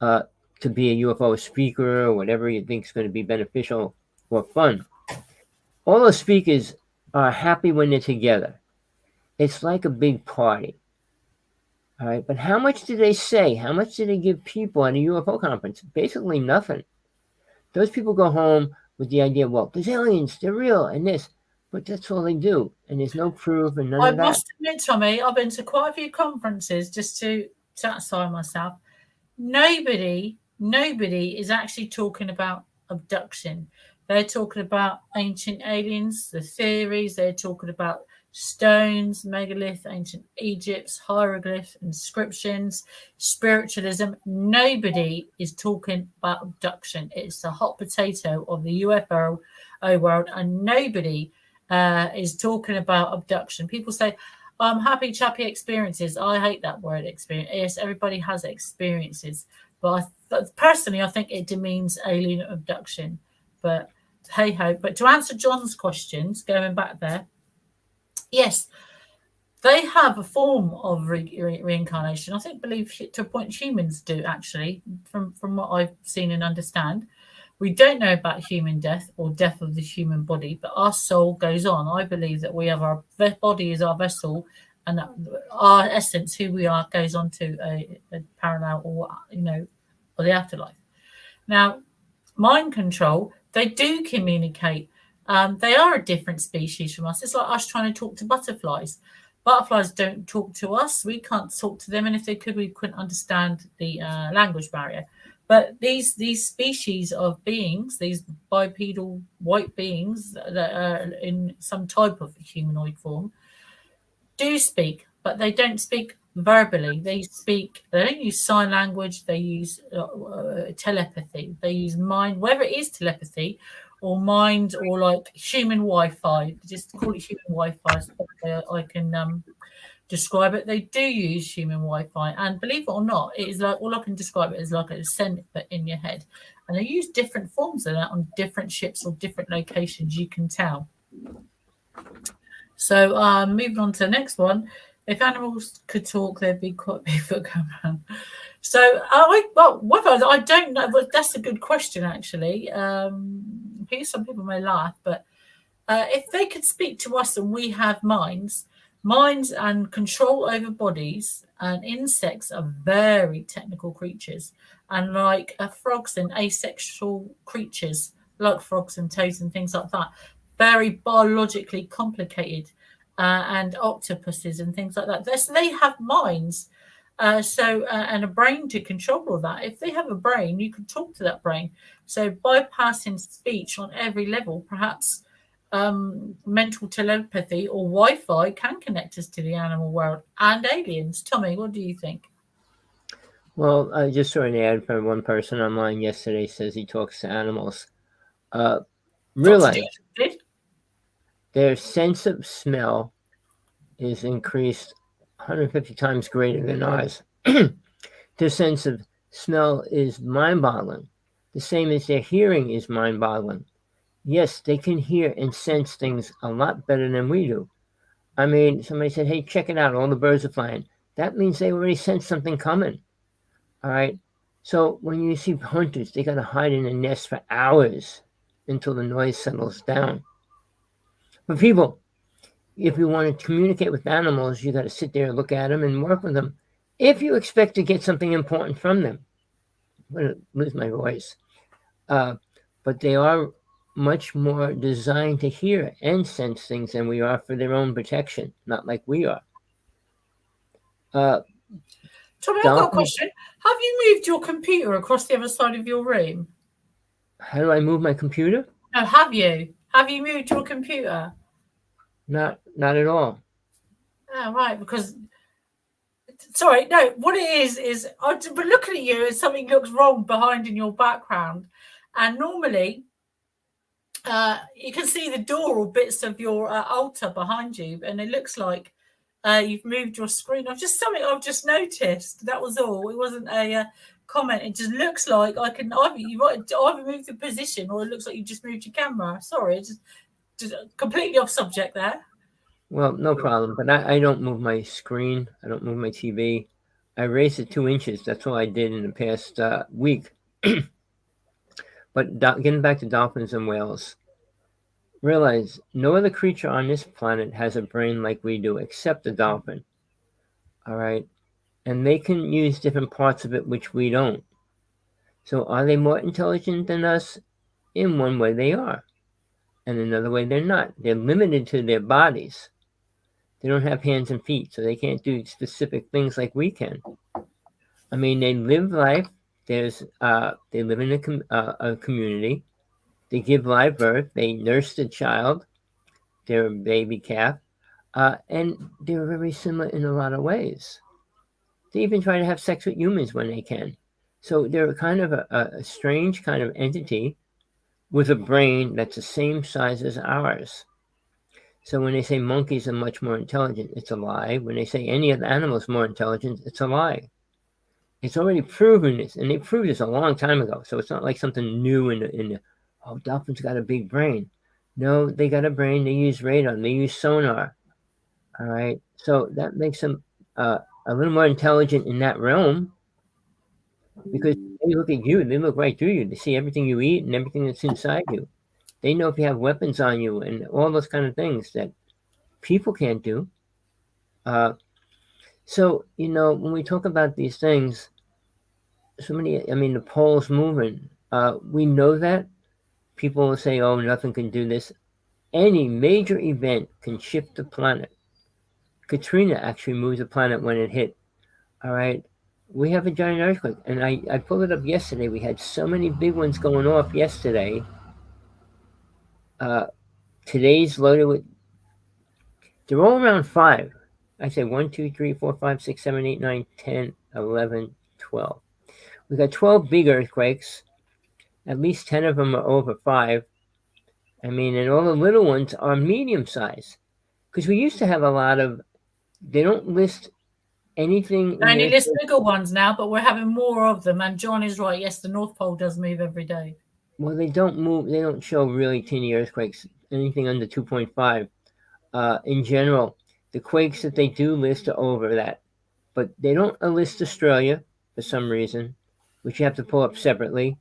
uh, to be a UFO speaker or whatever you think is going to be beneficial or fun. All those speakers are happy when they're together. It's like a big party. All right, but how much do they say? How much do they give people at a UFO conference? Basically nothing. Those people go home with the idea, well, there's aliens, they're real, and this, but that's all they do, and there's no proof and none I of that. must admit, Tommy, I've been to quite a few conferences just to satisfy myself. Nobody is actually talking about abduction. They're talking about ancient aliens, the theories. They're talking about stones, megalith, ancient Egypt, hieroglyphs, inscriptions, spiritualism. Nobody is talking about abduction. It's the hot potato of the UFO world, and nobody is talking about abduction. People say, happy chappy experiences. I hate that word experience. Yes, everybody has experiences, but personally, I think it demeans alien abduction. But hey ho. But to answer John's questions, going back there, yes, they have a form of reincarnation. I think, believe to a point, humans do actually, from what I've seen and understand. We don't know about human death or death of the human body, but our soul goes on. I believe that we have our body is our vessel, and our essence, who we are, goes on to a parallel or or the afterlife. Now, mind control, they do communicate. They are a different species from us. It's like us trying to talk to butterflies. Butterflies don't talk to us. We can't talk to them, and if they could, we couldn't understand the language barrier. But these species of beings, these bipedal white beings that are in some type of humanoid form, do speak, but they don't speak verbally. They don't use sign language. They use telepathy. They use mind, whether it is telepathy or mind or like human Wi-Fi. Just call it human Wi-Fi. So I can describe it. They do use human Wi-Fi, and believe it or not, it is like all I can describe it is like a sensor in your head, and they use different forms of that on different ships or different locations. You can tell. So, moving on to the next one. If animals could talk, they'd be quite Bigfoot come around. So, whether I don't know, but that's a good question actually. Some people may laugh, but if they could speak to us and we have minds and control over bodies, and insects are very technical creatures, and like frogs and asexual creatures, like frogs and toads and things like that, very biologically complicated, and octopuses and things like that. So they have minds. And a brain to control all that. If they have a brain, you can talk to that brain. So bypassing speech on every level, perhaps mental telepathy or Wi-Fi can connect us to the animal world and aliens. Tommy, what do you think? Well, I just saw an ad from one person online yesterday says he talks to animals. Dr. D Realize did? their sense of smell is increased 150 times greater than ours. Their sense of smell is mind-boggling. The same as their hearing is mind-boggling. Yes, they can hear and sense things a lot better than we do. I mean, somebody said, hey, check it out, all the birds are flying. That means they already sense something coming. All right? So when you see hunters, they got to hide in a nest for hours until the noise settles down. But people, if you want to communicate with animals, you got to sit there, look at them, and work with them. If you expect to get something important from them, I'm going to lose my voice. But they are much more designed to hear and sense things than we are for their own protection, not like we are. Tommy, I've got a Dolphins, question. Have you moved your computer across the other side of your room? how do I move my computer? No, have you? Have you moved your computer? Not at all. Oh, right, because sorry, no, what it is I've been looking at you and something looks wrong behind in your background. And normally you can see the door or bits of your altar behind you, and it looks like you've moved your screen. I've just noticed. That was all. It wasn't a comment. It just looks like I can either move the position, or it looks like you just moved your camera. Sorry, just completely off subject there. Well, no problem. But I don't move my screen. I don't move my TV. I raised it 2 inches. That's all I did in the past week. But getting back to dolphins and whales, realize no other creature on this planet has a brain like we do, except the dolphin. All right? And they can use different parts of it, which we don't. So are they more intelligent than us? In one way, they are. And another way, they're not. They're limited to their bodies. They don't have hands and feet, so they can't do specific things like we can. I mean, they live life. They live in a community. They give live birth. They nurse the child, their baby calf, and they're very similar in a lot of ways. They even try to have sex with humans when they can. So they're kind of a strange kind of entity with a brain that's the same size as ours. So when they say monkeys are much more intelligent, it's a lie. When they say any of the animals more intelligent, it's a lie. It's already proven this, and they proved this a long time ago. So it's not like something new in the oh, dolphins got a big brain. No, they got a brain. They use radar. They use sonar. All right. So that makes them a little more intelligent in that realm, because they look at you. They look right through you. They see everything you eat and everything that's inside you. They know if you have weapons on you and all those kind of things that people can't do. So, when we talk about these things, the pole's moving. We know that. People will say, oh, nothing can do this. Any major event can shift the planet. Katrina actually moved the planet when it hit. All right. We have a giant earthquake. And I pulled it up yesterday. We had so many big ones going off yesterday. Today's loaded with, they're all around 5. I say 1, 2, 3, 4, 5, 6, 7, 8, 9, 10, 11, 12. We got 12 big earthquakes. At least 10 of them are over 5. And all the little ones are medium size. Because we used to have a lot of, they don't list anything. They only list bigger ones now, but we're having more of them. And John is right. Yes, the North Pole does move every day. Well, they don't move. They don't show really teeny earthquakes, anything under 2.5. In general, the quakes that they do list are over that. But they don't list Australia for some reason, which you have to pull up separately.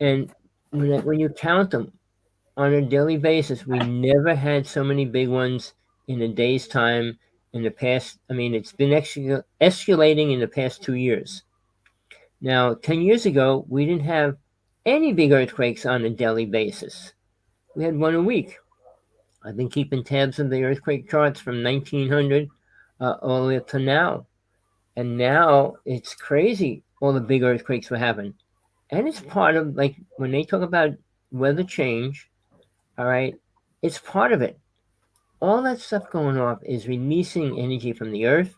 And when you count them on a daily basis, we never had so many big ones in a day's time in the past. It's been escalating in the past 2 years. Now, 10 years ago, we didn't have any big earthquakes on a daily basis. We had one a week. I've been keeping tabs of the earthquake charts from 1900 all the way up to now. And now it's crazy, all the big earthquakes we're having. And it's part of, like, when they talk about weather change, all right, it's part of it. All that stuff going off is releasing energy from the earth.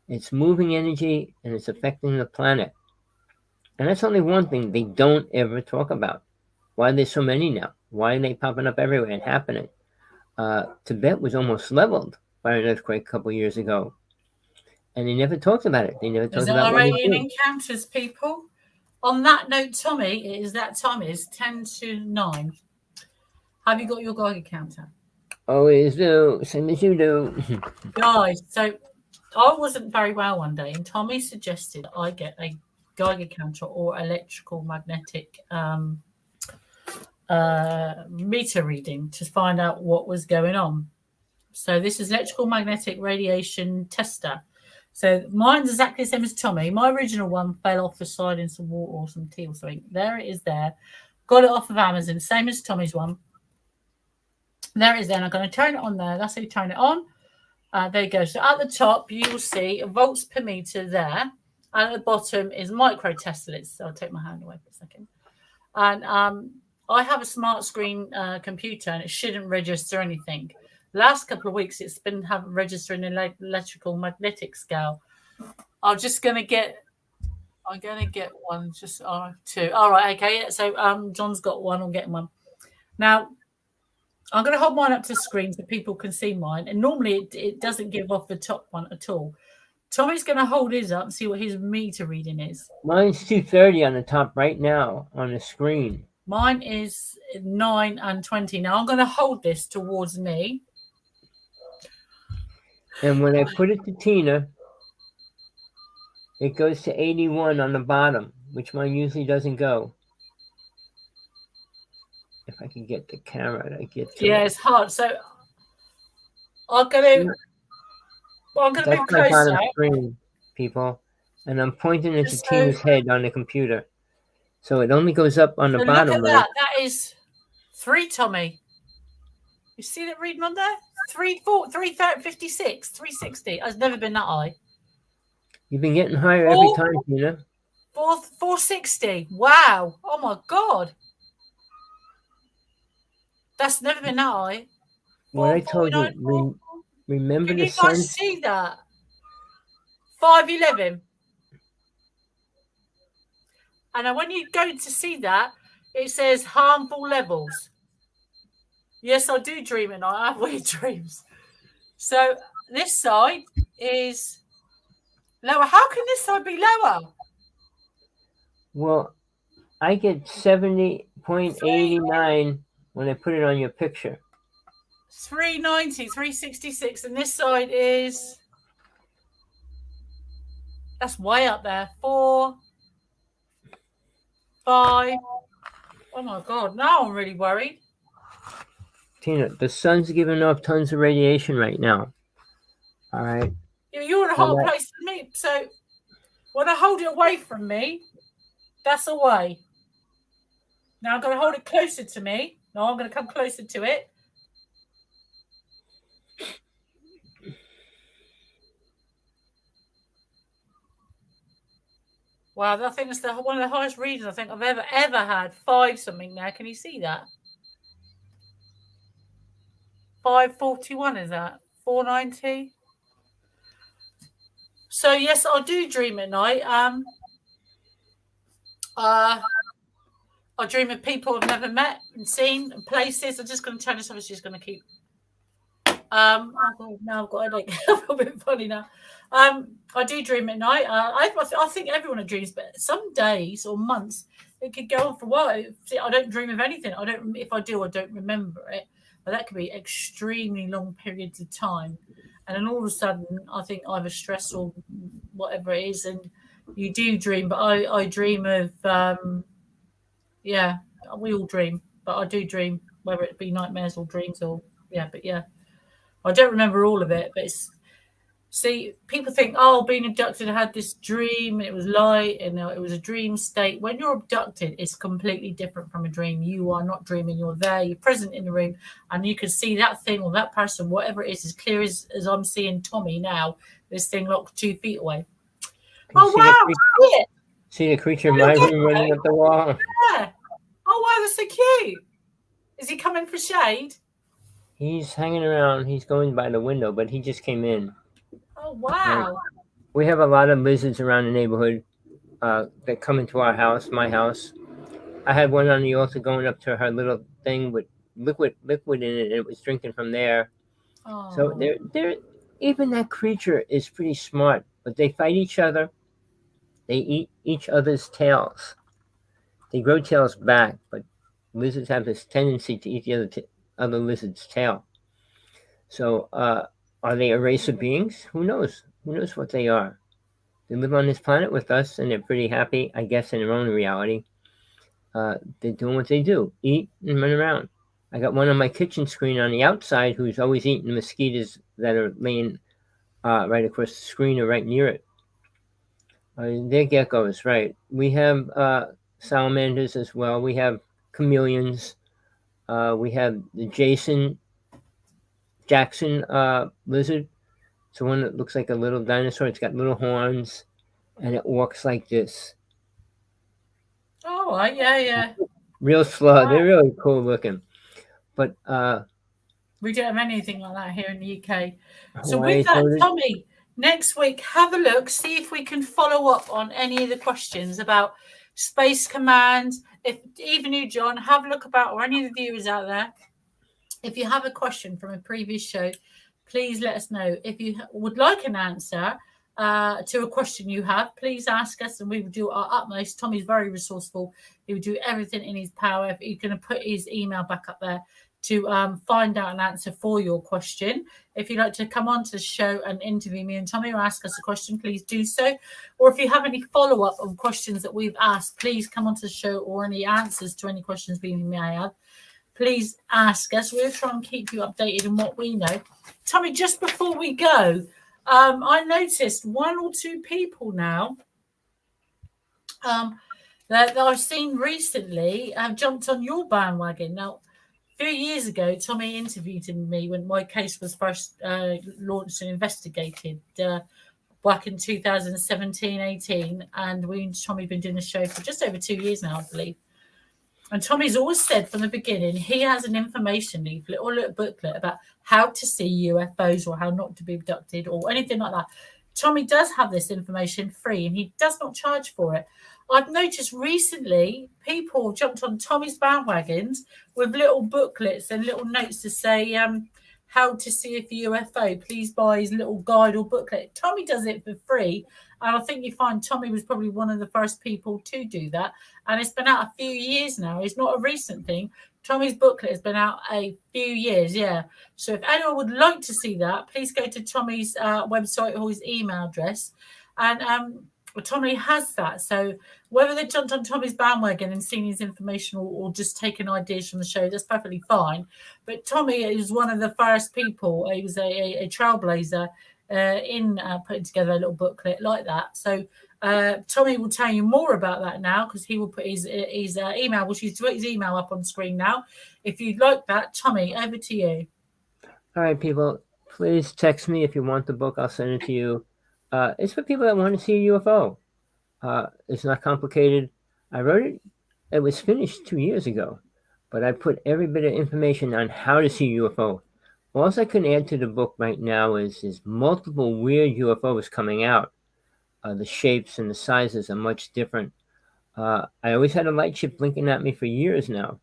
It's moving energy, and it's affecting the planet. And that's only one thing they don't ever talk about. Why there's so many now? Why are they popping up everywhere and happening? Tibet was almost leveled by an earthquake a couple years ago. And they never talked about it. They never talked about our alien encounters, people. On that note, Tommy, it is that time. It is 10 to 9. Have you got your Geiger counter? Always do. Same as you do. Guys, so I wasn't very well one day, and Tommy suggested I get a Geiger counter or electrical magnetic meter reading to find out what was going on. So this is electrical magnetic radiation tester. So mine's exactly the same as Tommy. My original one fell off the side in some water or some tea or something. There it is there. Got it off of Amazon, same as Tommy's one. There it is then. I'm going to turn it on there. That's how you turn it on. There you go. So at the top, you will see volts per meter there. And at the bottom is micro tester. So I'll take my hand away for a second. And I have a smart screen computer and it shouldn't register anything. Last couple of weeks, it's been registering an electrical magnetic scale. I'm going to get one, just two. All right, okay. Yeah, so John's got one. I'm getting one. Now, I'm going to hold mine up to the screen so people can see mine. And normally it doesn't give off the top one at all. Tommy's going to hold his up and see what his meter reading is. Mine's 230 on the top right now on the screen. Mine is 9 and 20. Now, I'm going to hold this towards me. And when I put it to Tina, it goes to 81 on the bottom, which mine usually doesn't go. If I can get the camera to get to it. It's hard. So I'm going to move closer. Bottom screen, people. And I'm pointing it to Tina's head on the computer. So it only goes up on the bottom. Look at that. That is 3, Tommy. You see that reading on there? 356, 360. It's never been that high. You've been getting higher every time, Tina. 460. Wow. Oh my God. That's never been that high. What I told you, remember the sun. Can you guys see that? 511. And when you go to see that, it says harmful levels. Yes, I do dream at night. I have weird dreams. So this side is lower. How can this side be lower? Well, I get 70.89 when I put it on your picture. 390, 366, and this side is, that's way up there. 4, 5. Oh my God, now I'm really worried. Tina, the sun's giving off tons of radiation right now. All right. You're in a hot place for me. So when I hold it away from me, that's away. Now I'm going to hold it closer to me. Now I'm going to come closer to it. Wow, I think it's one of the highest readings I think I've ever had. 5 something now. Can you see that? 541 is that? 490. So yes, I do dream at night. I dream of people I've never met and seen and places. I'm just going to turn this off. It's just going to keep. Now I've got a little bit funny now. I do dream at night. I think everyone dreams, but some days or months it could go on for a while. See, I don't dream of anything. If I do, I don't remember it. But that could be extremely long periods of time. And then all of a sudden, I think either stress or whatever it is, and you do dream. But I dream of, we all dream. But I do dream, whether it be nightmares or dreams or, I don't remember all of it. But people think, being abducted, I had this dream, and it was light, and it was a dream state. When you're abducted, it's completely different from a dream. You are not dreaming. You're there. You're present in the room, and you can see that thing or that person, whatever it is, as clear as I'm seeing Tommy now. This thing locked 2 feet away. See the creature in my room running up the wall? Yeah. Oh, wow, that's so cute. Is he coming for shade? He's hanging around. He's going by the window, but he just came in. Oh, wow. We have a lot of lizards around the neighborhood that come into our house, my house. I had one on the altar going up to her little thing with liquid in it, and it was drinking from there. Oh. So they're even that creature is pretty smart, but they fight each other. They eat each other's tails. They grow tails back, but lizards have this tendency to eat the other lizard's tail. So, are they a race of beings? Who knows? Who knows what they are? They live on this planet with us, and they're pretty happy, I guess, in their own reality. They're doing what they do, eat and run around. I got one on my kitchen screen on the outside who's always eating the mosquitoes that are laying right across the screen or right near it. They're geckos, right? We have salamanders as well. We have chameleons. We have the Jackson lizard. It's the one that looks like a little dinosaur. It's got little horns, and it walks like this. Oh, right, yeah. Real slow. Wow. They're really cool looking. But We don't have anything like that here in the UK. So Hawaii with is that, loaded. Tommy, next week, have a look, see if we can follow up on any of the questions about Space Command. If even you, John, have a look about, or any of the viewers out there, if you have a question from a previous show, please let us know. If you would like an answer to a question you have, please ask us and we will do our utmost. Tommy's very resourceful. He will do everything in his power. He's going to put his email back up there to find out an answer for your question. If you'd like to come on to the show and interview me and Tommy or ask us a question, please do so. Or if you have any follow-up on questions that we've asked, please come onto the show, or any answers to any questions we may have, please ask us. We'll try and keep you updated on what we know. Tommy, just before we go, I noticed one or two people now that I've seen recently have jumped on your bandwagon. Now, a few years ago, Tommy interviewed me when my case was first launched and investigated back in 2017-18, and Tommy been doing the show for just over 2 years now, I believe. And Tommy's always said from the beginning he has an information leaflet or a little booklet about how to see UFOs or how not to be abducted or anything like that. Tommy does have this information free and he does not charge for it. I've noticed recently people have jumped on Tommy's bandwagons with little booklets and little notes to say how to see if a UFO. Please buy his little guide or booklet. Tommy does it for free. And I think you find Tommy was probably one of the first people to do that. And it's been out a few years now. It's not a recent thing. Tommy's booklet has been out a few years, yeah. So if anyone would like to see that, please go to Tommy's website or his email address. And Tommy has that. So whether they jumped on Tommy's bandwagon and seen his information or just taken ideas from the show, that's perfectly fine. But Tommy is one of the first people. He was a trailblazer in putting together a little booklet like that. So Tommy will tell you more about that now because he will put his email, which he's put his email up on screen now. If you'd like that, Tommy, over to you. All right, people, please text me if you want the book. I'll send it to you. It's for people that want to see a UFO. It's not complicated. I wrote it. It was finished 2 years ago, but I put every bit of information on how to see UFO. All I can add to the book right now is multiple weird UFOs coming out. The shapes and the sizes are much different. I always had a light ship blinking at me for years now,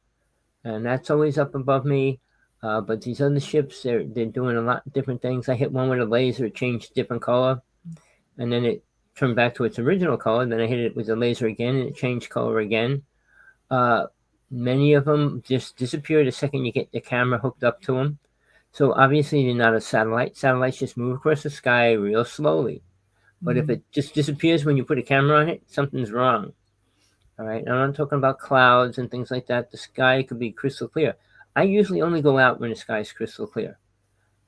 and that's always up above me. But these other ships, they're doing a lot of different things. I hit one with a laser, it changed different color, and then it turned back to its original color. Then I hit it with a laser again, and it changed color again. Many of them just disappear the second you get the camera hooked up to them. So obviously they're not a satellite. Satellites just move across the sky real slowly. But if it just disappears when you put a camera on it, something's wrong. All right. Now I'm talking about clouds and things like that. The sky could be crystal clear. I usually only go out when the sky is crystal clear.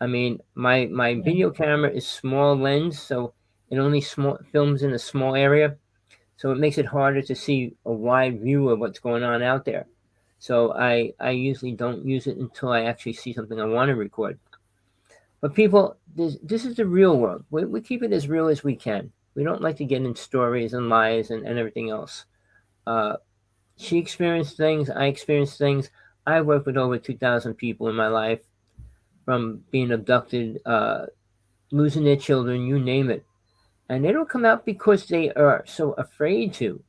I mean, my video camera is small lens, so it only films in a small area. So it makes it harder to see a wide view of what's going on out there. So I usually don't use it until I actually see something I want to record. But people, this is the real world. We keep it as real as we can. We don't like to get in stories and lies and everything else. She experienced things. I experienced things. I worked with over 2,000 people in my life, from being abducted, losing their children, you name it. And they don't come out because they are so afraid to.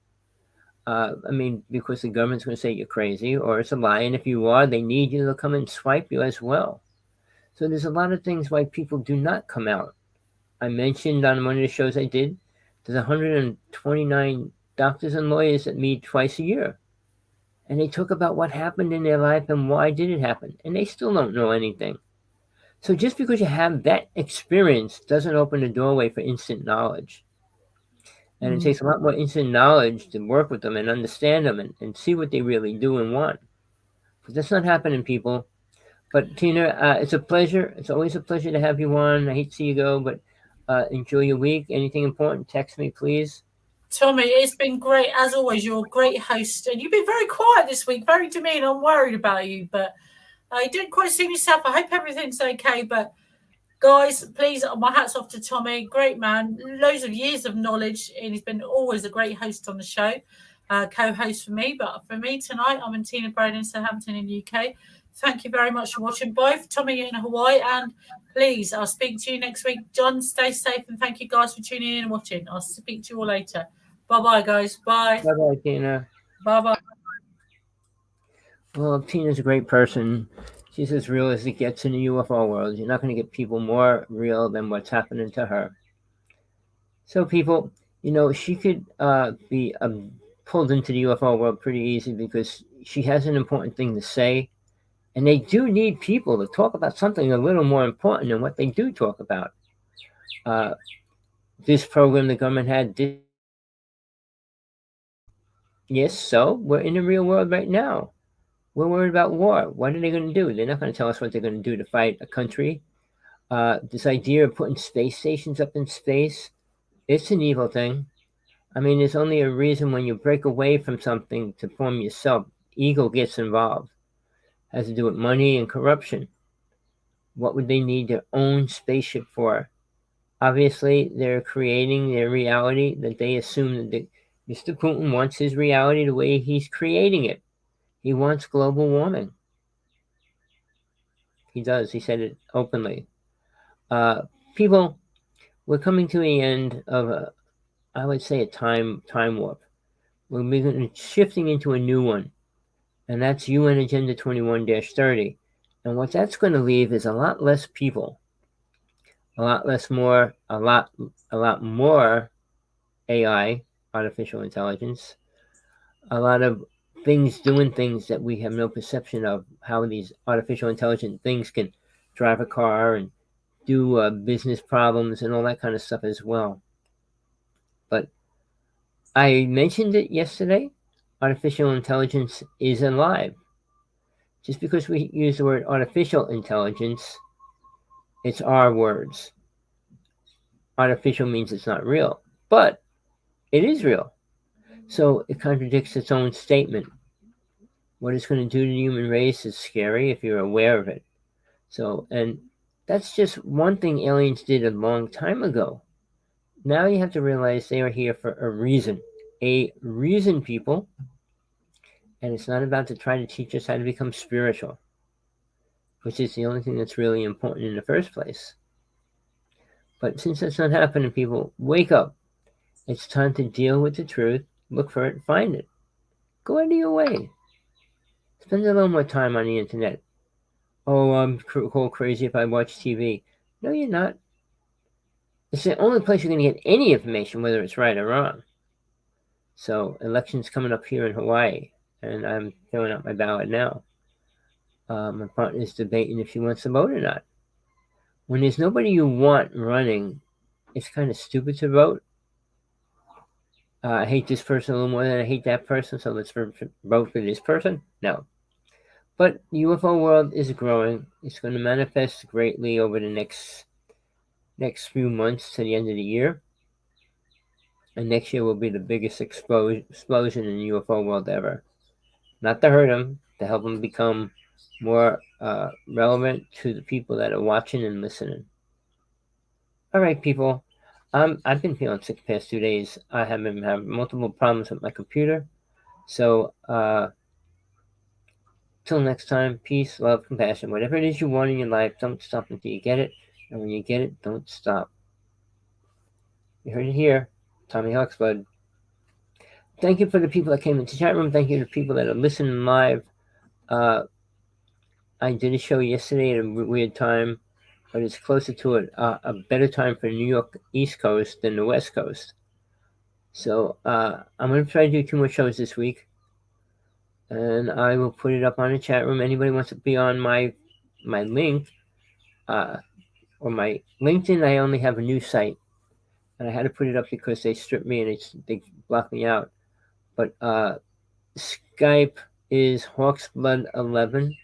Because the government's going to say you're crazy or it's a lie. And if you are, they need you to come and swipe you as well. So there's a lot of things why people do not come out. I mentioned on one of the shows I did, there's 129 doctors and lawyers that meet twice a year. And they talk about what happened in their life and why did it happen. And they still don't know anything. So just because you have that experience doesn't open the doorway for instant knowledge. And it takes a lot more instant knowledge to work with them and understand them and see what they really do and want. But that's not happening, people. But Tina, it's a pleasure. It's always a pleasure to have you on. I hate to see you go, but enjoy your week. Anything important, text me, please. Tommy, it's been great as always. You're a great host, and you've been very quiet this week, very demeaning. I'm worried about you, but you didn't quite seem yourself. I hope everything's okay. But guys, please, my hat's off to Tommy. Great man, loads of years of knowledge, and he's been always a great host on the show, co-host for me. But for me tonight, I'm in Tina Brown in Southampton in the UK. Thank you very much for watching, both Tommy in Hawaii, and please, I'll speak to you next week. John, stay safe, and thank you guys for tuning in and watching. I'll speak to you all later. Bye-bye, guys. Bye. Bye-bye, Tina. Bye-bye. Well, Tina's a great person. She's as real as it gets in the UFO world. You're not going to get people more real than what's happening to her. So, people, she could be pulled into the UFO world pretty easy because she has an important thing to say. And they do need people to talk about something a little more important than what they do talk about. This program the government had. Yes, so we're in the real world right now. We're worried about war. What are they going to do? They're not going to tell us what they're going to do to fight a country. This idea of putting space stations up in space, it's an evil thing. I mean, there's only a reason when you break away from something to form yourself. Ego gets involved. It has to do with money and corruption. What would they need their own spaceship for? Obviously, they're creating their reality that they assume that Mr. Putin wants his reality the way he's creating it. He wants global warming. He does. He said it openly. People, we're coming to the end of I would say a time warp. We're shifting into a new one, and that's UN Agenda 21-30. And what that's going to leave is a lot less people, a lot more AI, artificial intelligence, a lot of things doing things that we have no perception of, how these artificial intelligent things can drive a car and do business problems and all that kind of stuff as well. But I mentioned it yesterday. Artificial intelligence is alive. Just because we use the word artificial intelligence, it's our words. Artificial means it's not real, but it is real. So it contradicts its own statement. What it's going to do to the human race is scary if you're aware of it. So, and that's just one thing aliens did a long time ago. Now you have to realize they are here for a reason. A reason, people. And it's not about to try to teach us how to become spiritual, which is the only thing that's really important in the first place. But since that's not happening, people, wake up. It's time to deal with the truth, look for it, find it. Go out of your way. Spend a little more time on the internet. Oh, I'm cold crazy if I watch TV. No, you're not. It's the only place you're going to get any information, whether it's right or wrong. So, election's coming up here in Hawaii, and I'm filling out my ballot now. My partner's debating if she wants to vote or not. When there's nobody you want running, it's kind of stupid to vote. I hate this person a little more than I hate that person, so let's vote for this person. No. But the UFO world is growing. It's going to manifest greatly over the next few months to the end of the year. And next year will be the biggest explosion in the UFO world ever. Not to hurt them, to help them become more relevant to the people that are watching and listening. All right, people. I've been feeling sick the past 2 days. I have been having multiple problems with my computer. So, till next time, peace, love, compassion. Whatever it is you want in your life, don't stop until you get it. And when you get it, don't stop. You heard it here. Rev.Hawksblood. Thank you for the people that came into the chat room. Thank you to the people that are listening live. I did a show yesterday at a weird time, but it's closer to a better time for New York East Coast than the West Coast. So I'm going to try to do 2 more shows this week, and I will put it up on the chat room. Anybody wants to be on my link or my LinkedIn, I only have a new site, and I had to put it up because they stripped me and they blocked me out. But Skype, is Hawksblood11.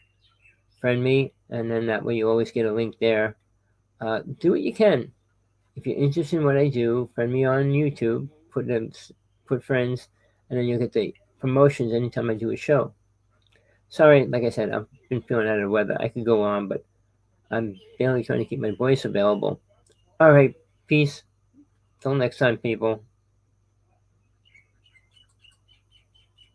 Friend me, and then that way you always get a link there. Do what you can. If you're interested in what I do, friend me on YouTube, put friends, and then you'll get the promotions anytime I do a show. Sorry, like I said, I've been feeling out of the weather. I could go on, but I'm barely trying to keep my voice available. All right, peace. Till next time, people.